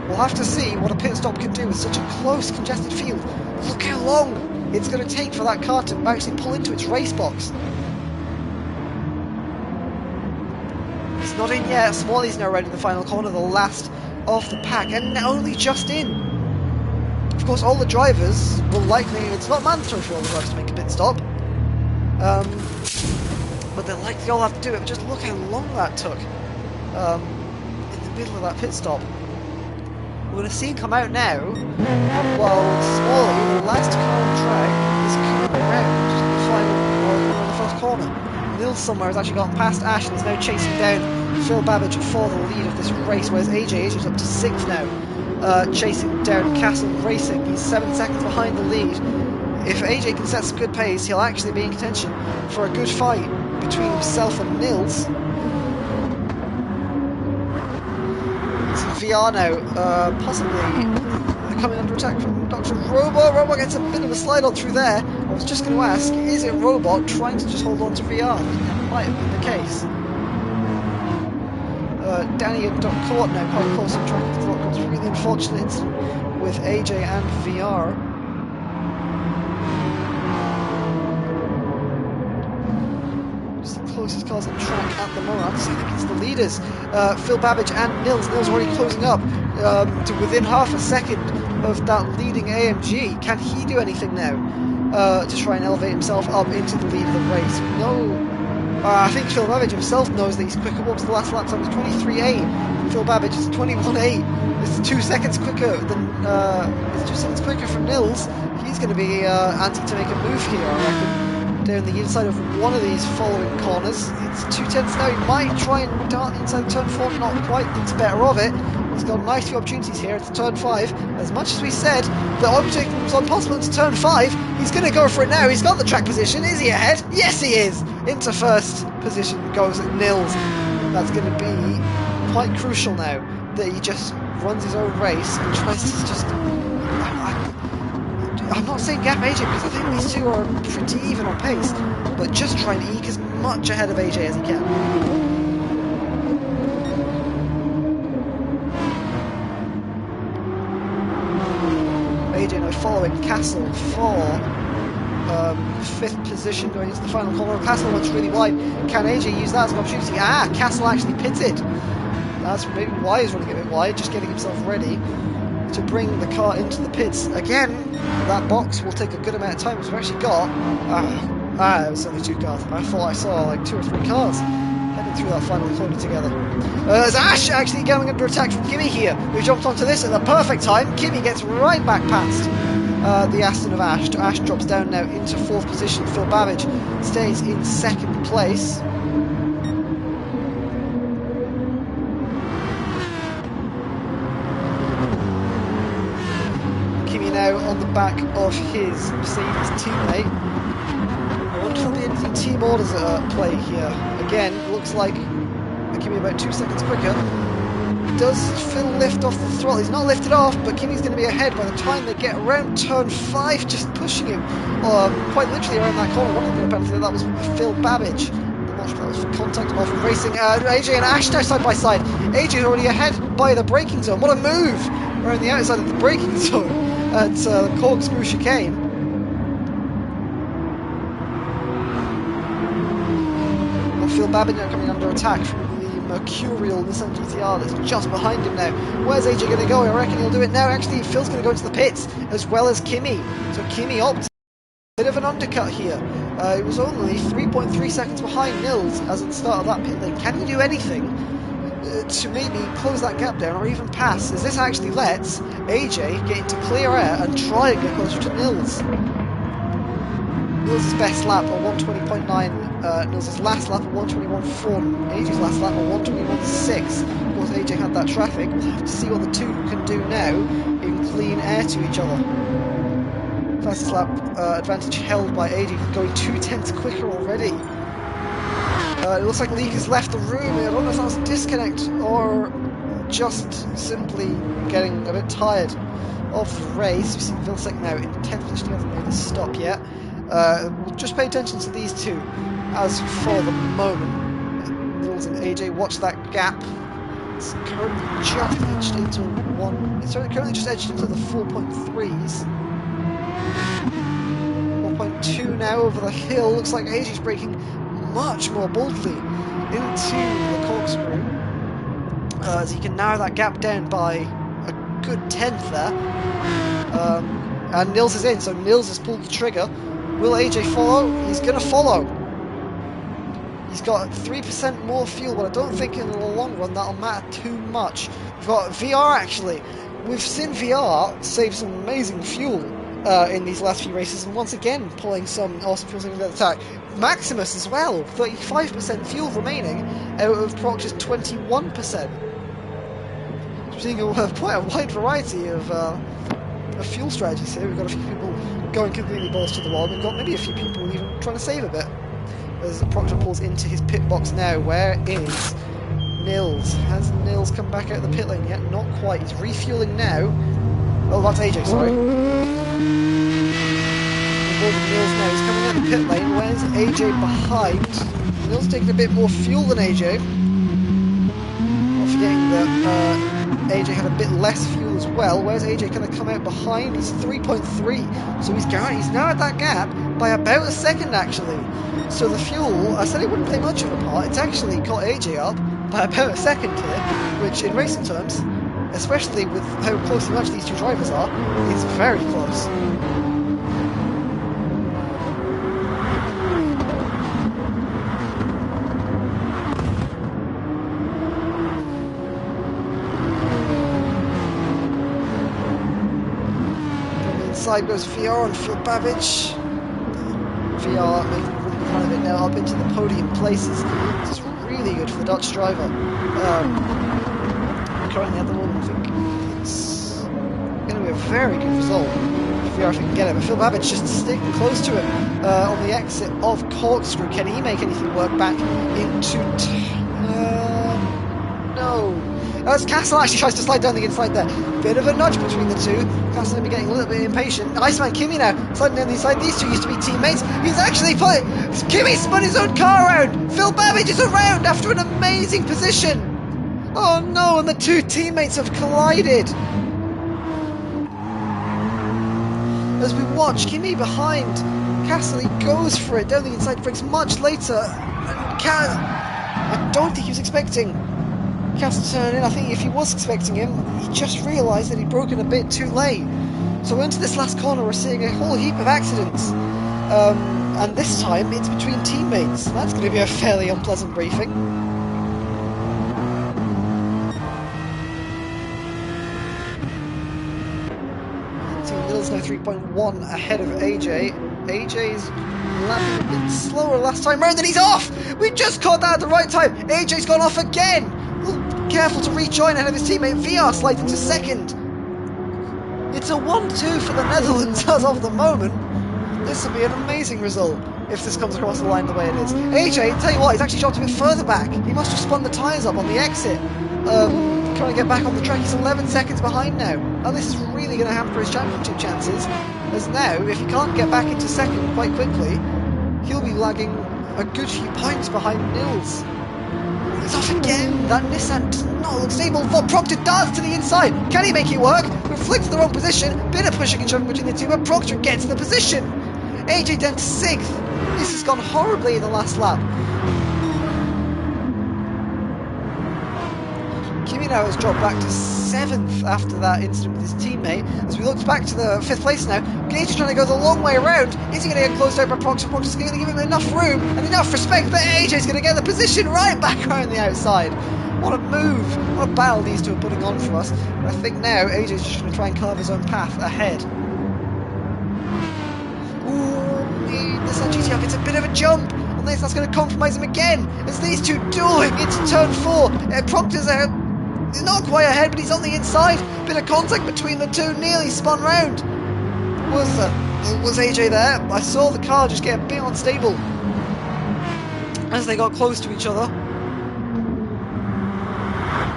We'll have to see what a pit stop can do with such a close, congested field. Look how long it's going to take for that car to actually pull into its race box. It's not in yet. Smalley's now ready in the final corner, the last of the pack, and only just in. Of course, all the drivers will likely, it's not mandatory for all the drivers to make a pit stop, but they'll likely all have to do it. But just look how long that took in the middle of that pit stop. We're going to see him come out now, while Smalley, the last car on track, is coming around the final, or the first corner. Nils somewhere has actually gotten past Ash and is now chasing down Phil Babbage for the lead of this race, whereas AJ is up to 6th now. Chasing down Castle Racing. He's 7 seconds behind the lead. If AJ can set some good pace, he'll actually be in contention for a good fight between himself and Nils. It's VR now, possibly coming under attack from Dr. Robot. Robot gets a bit of a slide on through there. I was just going to ask, is it Robot trying to just hold on to VR? That might have been the case. Danny and Doc Court now quite close on track. It's a really unfortunate incident with AJ and VR. Just the closest cars on track at the moment. I think it's the leaders. Phil Babbage and Nils. Nils already closing up to within half a second of that leading AMG. Can he do anything now to try and elevate himself up into the lead of the race? No. I think Phil Babbage himself knows that he's quicker. What was the last lap time? It's 23.8. Phil Babbage is 21.8. It's 2 seconds quicker than it's 2 seconds quicker from Nils. He's going to be antsy to make a move here, I reckon. Down the inside of one of these following corners. It's 2/10 now. He might try and dart the inside of turn 4, not quite. Thinks better of it. He's got nice few opportunities here. It's turn 5. As much as we said the object was impossible into turn 5, he's going to go for it now. He's got the track position. Is he ahead? Yes, he is. Into first position goes Nils. That's going to be quite crucial now that he just runs his own race and tries to just... I'm not saying gap AJ because I think these two are pretty even on pace, but just try and eke as much ahead of AJ as he can. AJ now following Castle for 5th position going into the final corner. Castle wants really wide. Can AJ use that as an opportunity? Castle actually pitted. That's maybe why he's running a bit wide, just getting himself ready to bring the car into the pits. Again, that box will take a good amount of time, as we've actually got... it was only 2 cars. I thought I saw like 2 or 3 cars heading through that final corner together. There's Ash actually going under attack from Kimi here, who jumped onto this at the perfect time. Kimi gets right back past the Aston of Ash. Ash drops down now into 4th position. Phil Babbage stays in 2nd place. Kimi now on the back of his Mercedes teammate. I wonder if there'll be any team orders at play here. Again, looks like Kimi about 2 seconds quicker. Does Phil lift off the throttle? He's not lifted off, but Kimi's going to be ahead by the time they get around turn 5, just pushing him quite literally around that corner. One of the penalty that was Phil Babbage. I'm not sure that was for contact off of racing. AJ and Ash now side by side. AJ is already ahead by the braking zone. What a move around the outside of the braking zone at the Corkscrew chicane. Well, Phil Babbage now coming under attack from the mercurial Nissan GTR that's just behind him now. Where's AJ going to go? I reckon he'll do it now. Actually, Phil's going to go into the pits, as well as Kimi. So Kimi opts. Bit of an undercut here. It was only 3.3 seconds behind Nils as at the start of that pit lane. Can he do anything to maybe close that gap down or even pass? As this actually lets AJ get into clear air and try and get closer to Nils. Nils' best lap on 120.9, Nils' last lap on 121.4, AJ's last lap on 121.6. Of course, AJ had that traffic. We'll have to see what the two can do now in clean air to each other. Fastest lap advantage held by AJ, going 2/10 quicker already. It looks like Leak has left the room. I don't know if that was a disconnect or just simply getting a bit tired of the race. We see Vilsek now in 10th position. He hasn't made a stop yet. We'll just pay attention to these two as for the moment. Nils and AJ, watch that gap. It's currently just edged into it's currently just edged into the 4.3s. 1.2 now over the hill. Looks like AJ's braking much more boldly into the corkscrew, as he can narrow that gap down by a good 10th there. And Nils is in, so Nils has pulled the trigger. Will AJ follow? He's going to follow. He's got 3% more fuel, but I don't think in the long run that'll matter too much. We've got VR actually. We've seen VR save some amazing fuel in these last few races, and once again pulling some awesome fuel saving attack. Maximus as well, 35% fuel remaining out of Proctor's 21%. We're seeing quite a wide variety of fuel strategies here. We've got a few people going completely balls to the wall, and we've got maybe a few people even trying to save a bit. As Proctor pulls into his pit box now, where is Nils? Has Nils come back out of the pit lane yet? Not quite. He's refueling now. Oh, that's AJ, sorry. Nils now, he's coming out of the pit lane. Where's AJ behind? Nils taking a bit more fuel than AJ. Not forgetting that AJ had a bit less fuel as well. Where's AJ going to come out behind? He's 3.3, so he's narrowed that gap by about a second actually. So the fuel, I said it wouldn't play much of a part, it's actually caught AJ up by about a second here, which in racing terms, especially with how closely matched these two drivers are, is very close. Inside goes VR and Phil Babbage. VR making really fun of it now, up into the podium places. This is really good for the Dutch driver. Currently at the moment, I think it's going to be a very good result if VR can get it. But Phil Babbage just sticking close to it on the exit of Corkscrew. Can he make anything work back into... no. As Castle actually tries to slide down the inside there. Bit of a nudge between the two. Castle going to be getting a little bit impatient. Iceman Kimi now sliding down the inside. These two used to be teammates. He's actually put Kimi spun his own car around. Phil Babbage is around after an amazing position. Oh no, and the two teammates have collided. As we watch Kimi behind, Castle, he goes for it down the inside, breaks much later. I don't think he was expecting Castle to turn in. I think if he was expecting him, he just realised that he'd broken a bit too late. So into this last corner, we're seeing a whole heap of accidents. And this time, it's between teammates. That's going to be a fairly unpleasant briefing. Team Nils now 3.1 ahead of AJ. AJ's lapping a bit slower last time round, and he's off! We just caught that at the right time. AJ's gone off again! Careful to rejoin ahead of his teammate. VR slides into second. It's a 1-2 for the Netherlands as of the moment. This will be an amazing result if this comes across the line the way it is. AJ, tell you what, he's actually dropped a bit further back. He must have spun the tyres up on the exit. Trying to get back on the track. He's 11 seconds behind now. And this is really going to hamper his championship chances. As now, if he can't get back into second quite quickly, he'll be lagging a good few points behind Nils. He's off again. That Nissan does not look stable. What Proctor does to the inside. Can he make it work? We've flicked to the wrong position. Bit of pushing and shoving between the two, but Proctor gets the position. AJ down to 6th. This has gone horribly in the last lap. Kimi now has dropped back to 7th after that incident with his teammate. As we look back to the 5th place now, Gage is trying to go the long way around. Is he going to get closed out by Proctor? Proctor's going to give him enough room and enough respect, but AJ's going to get the position right back around the outside. What a move! What a battle these two are putting on for us. And I think now AJ's just going to try and carve his own path ahead. Ooh, this GTS gets a bit of a jump. Unless that's going to compromise him again. As these two dueling into turn 4. Proctor's out. He's not quite ahead, but he's on the inside. Bit of contact between the two, nearly spun round. Was AJ there? I saw the car just get a bit unstable as they got close to each other.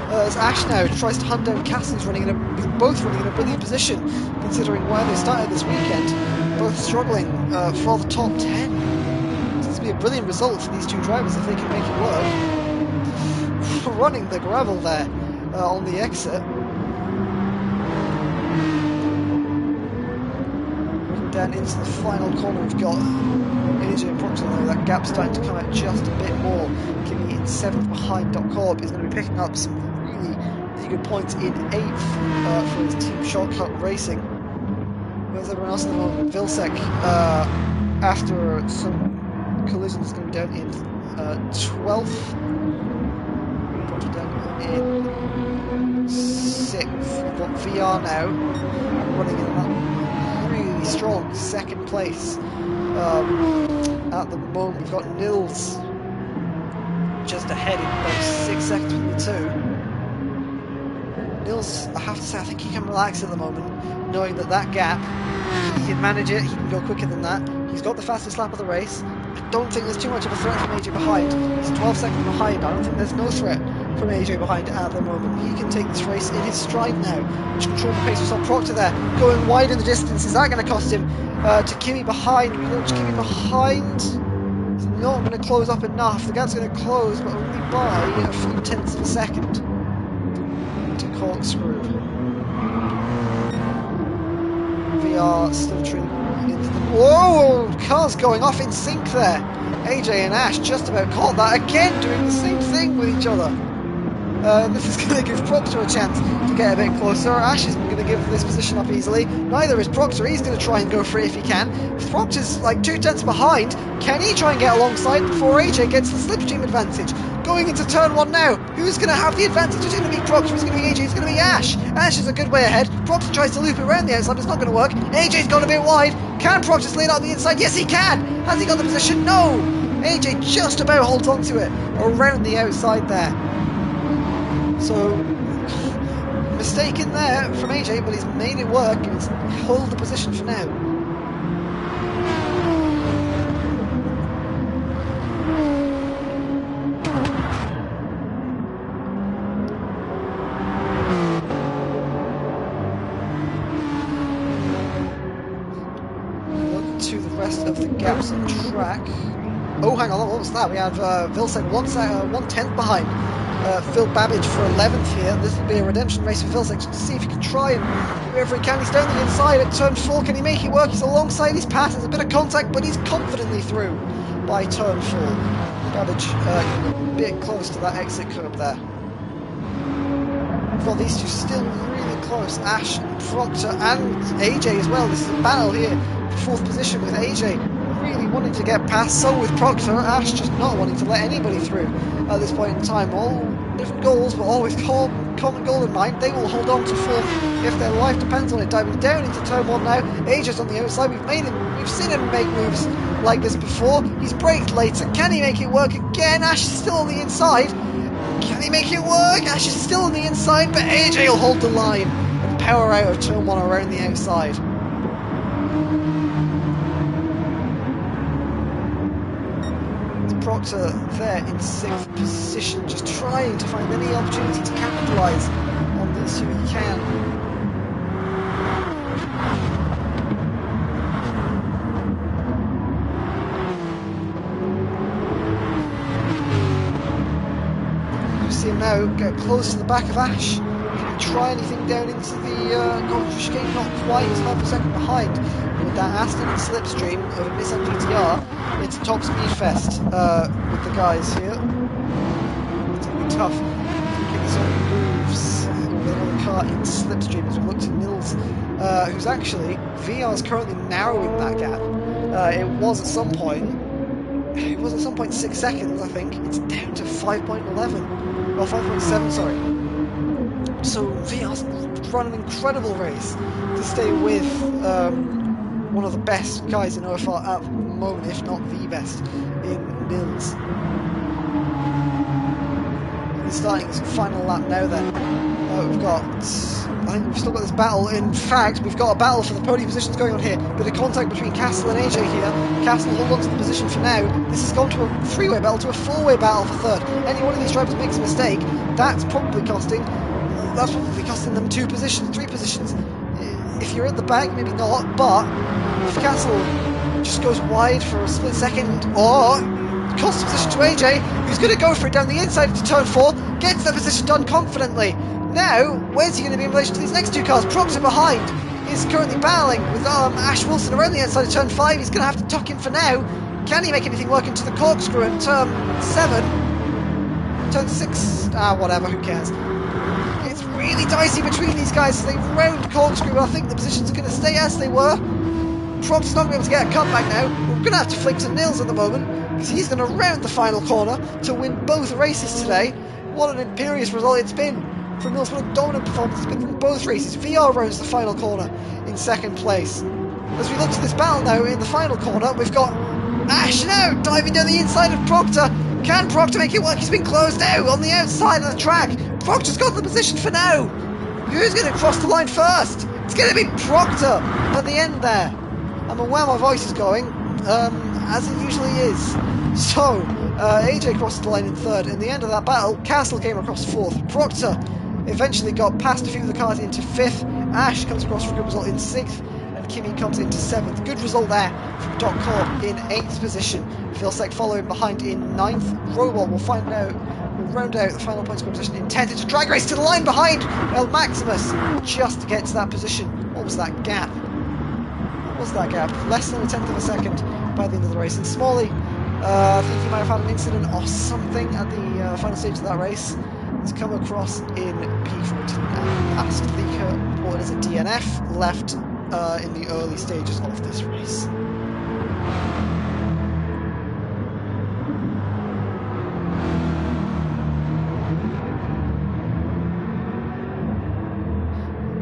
As Ash now tries to hunt down Cassie's both running in a brilliant position, considering where they started this weekend. Both struggling for the top 10. This will be a brilliant result for these two drivers if they can make it work. Running the gravel there on the exit. Looking down into the final corner, we've got AJ and Proctor though. That gap's starting to come out just a bit more. Kimi in 7th behind Corp is going to be picking up some really good points in 8th for his team Shortcut Racing. Whereas everyone else in the moment, Vilsec, after some collisions, is going to be down in 12th. Proctor down in 6th. We've got VR now running in that really strong 2nd place. At the moment, we've got Nils just ahead in about 6 seconds between the two. Nils, I have to say, I think he can relax at the moment, knowing that gap, he can manage it, he can go quicker than that. He's got the fastest lap of the race. I don't think there's too much of a threat from AJ behind. He's 12 seconds behind. I don't think there's no threat from AJ behind at the moment. He can take this race in his stride now. Just control the pace. We saw Proctor there going wide in the distance. Is that going to cost him? To Kimi behind. We launch Kimi behind. He's not going to close up enough. The gap's going to close, but only by a few tenths of a second to corkscrew. VR still trailing into the... Whoa! Cars going off in sync there. AJ and Ash just about caught that again, doing the same thing with each other. This is going to give Proctor a chance to get a bit closer. Ash isn't going to give this position up easily. Neither is Proctor. He's going to try and go for it if he can. Proctor's like 2 tenths behind. Can he try and get alongside before AJ gets the slipstream advantage? Going into turn 1 now. Who's going to have the advantage? It's going to be Proctor. It's going to be AJ. It's going to be Ash. Ash is a good way ahead. Proctor tries to loop it around the outside. It's not going to work. AJ's gone a bit wide. Can Proctor slay it on the inside? Yes, he can. Has he got the position? No. AJ just about holds on to it around the outside there. So, mistaken there from AJ, but he's made it work and he's held the position for now. Look to the rest of the gaps on track. Oh, hang on, what was that? We have Vilsec 1/10 behind. Phil Babbage for 11th here. This will be a redemption race for Vilsec to see if he can try and do whatever he can. He's down the inside at turn 4. Can he make it work? He's alongside his pass. There's a bit of contact, but he's confidently through by turn 4. Babbage a bit close to that exit curb there. Well, these two still really close. Ash and Proctor and AJ as well. This is a battle here for 4th position with AJ really wanting to get past, so with Proctor. Ash just not wanting to let anybody through at this point in time. All different goals, but always common goal in mind. They will hold on to 4th if their life depends on it. Diving down into turn 1 now. AJ's on the outside. We've seen him make moves like this before. He's braked later. Can he make it work again? Ash is still on the inside. Can he make it work? Ash is still on the inside, but AJ will hold the line and power out of turn 1 around the outside. Proctor there in 6th position, just trying to find any opportunity to capitalise on these two he can. You see him now get close to the back of Ash. Can he try anything down into the Golden chicane? Not quite, he's half a second behind. With that Aston and slipstream of a Nissan GTR, it's a top speed fest with the guys here. It's going to be tough to get this on move car in slipstream as we look to Nils, who's actually, VR's currently narrowing that gap. It was at some point 6 seconds, I think. It's down to 5.11, or 5.7, sorry. So VR's run an incredible race to stay with one of the best guys in OFR at the moment, if not the best, in Nils. He's starting his final lap now then. I think we've still got this battle. In fact, we've got a battle for the podium positions going on here. Bit of contact between Castle and AJ here. Castle will hold on to the position for now. This has gone to a three-way battle, to a four-way battle for third. Any one of these drivers makes a mistake, that's probably costing them 2 positions, 3 positions. If you're at the back, maybe not, but if Castle just goes wide for a split second, or costs the position to AJ, who's going to go for it down the inside into turn 4, gets the position done confidently. Now, where's he going to be in relation to these next 2 cars? Proctor behind is currently battling with Ash Wilson around the outside of turn 5. He's going to have to tuck in for now. Can he make anything work into the corkscrew at turn 7? Turn 6? Whatever, who cares? It's really dicey between these guys. They round corkscrew. I think the positions are going to stay as they were. Proctor's not going to be able to get a cutback now. We're going to have to flick to Nils at the moment, because he's going to round the final corner to win both races today. What an imperious result it's been from Nils. What a dominant performance it's been from both races. VR rounds the final corner in 2nd place. As we look to this battle now in the final corner, we've got Ash now diving down the inside of Proctor. Can Proctor make it work? He's been closed out on the outside of the track. Proctor's got the position for now. Who's going to cross the line first? It's going to be Proctor at the end there. I'm aware my voice is going, as it usually is. So, AJ crosses the line in 3rd. In the end of that battle, Castle came across 4th. Proctor eventually got past a few of the cars into 5th. Ash comes across for a good result in 6th. And Kimi comes into 7th. Good result there from Doc Corp in 8th position. Vilsec following behind in 9th. Robot will round out the final points position in 10th. It's a drag race to the line behind El Maximus just to get to that position. What was that gap? Less than a 10th of a second by the end of the race. And Smalley, I think he might have had an incident or something at the final stage of that race. He's come across in P14 and passed the what is a DNF, left in the early stages of this race.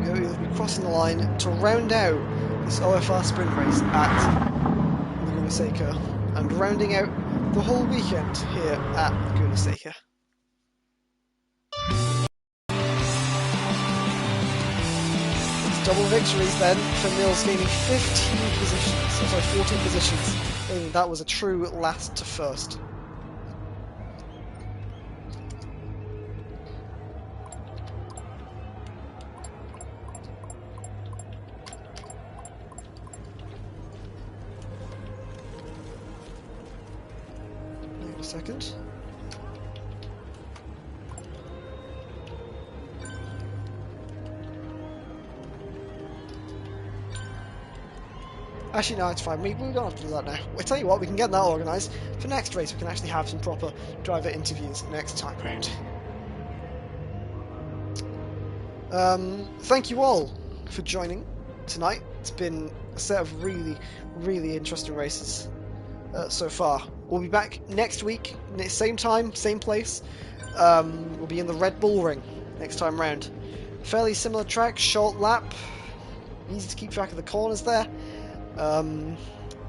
He'll be crossing the line to round out this OFR sprint race at Laguna Seca, and rounding out the whole weekend here at Laguna Seca. It's double victories then for Nils, gaining 14 positions. And that was a true last to first. Second. Actually, no, it's fine. We don't have to do that now. I tell you what, we can get that organised. For next race, we can actually have some proper driver interviews next time round. Thank you all for joining tonight. It's been a set of really, really interesting races so far. We'll be back next week, same time, same place. We'll be in the Red Bull Ring next time round. Fairly similar track, short lap, easy to keep track of the corners there. And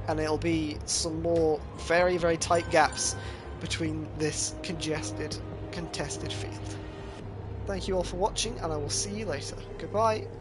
it'll be some more very, very tight gaps between this contested field. Thank you all for watching, and I will see you later. Goodbye.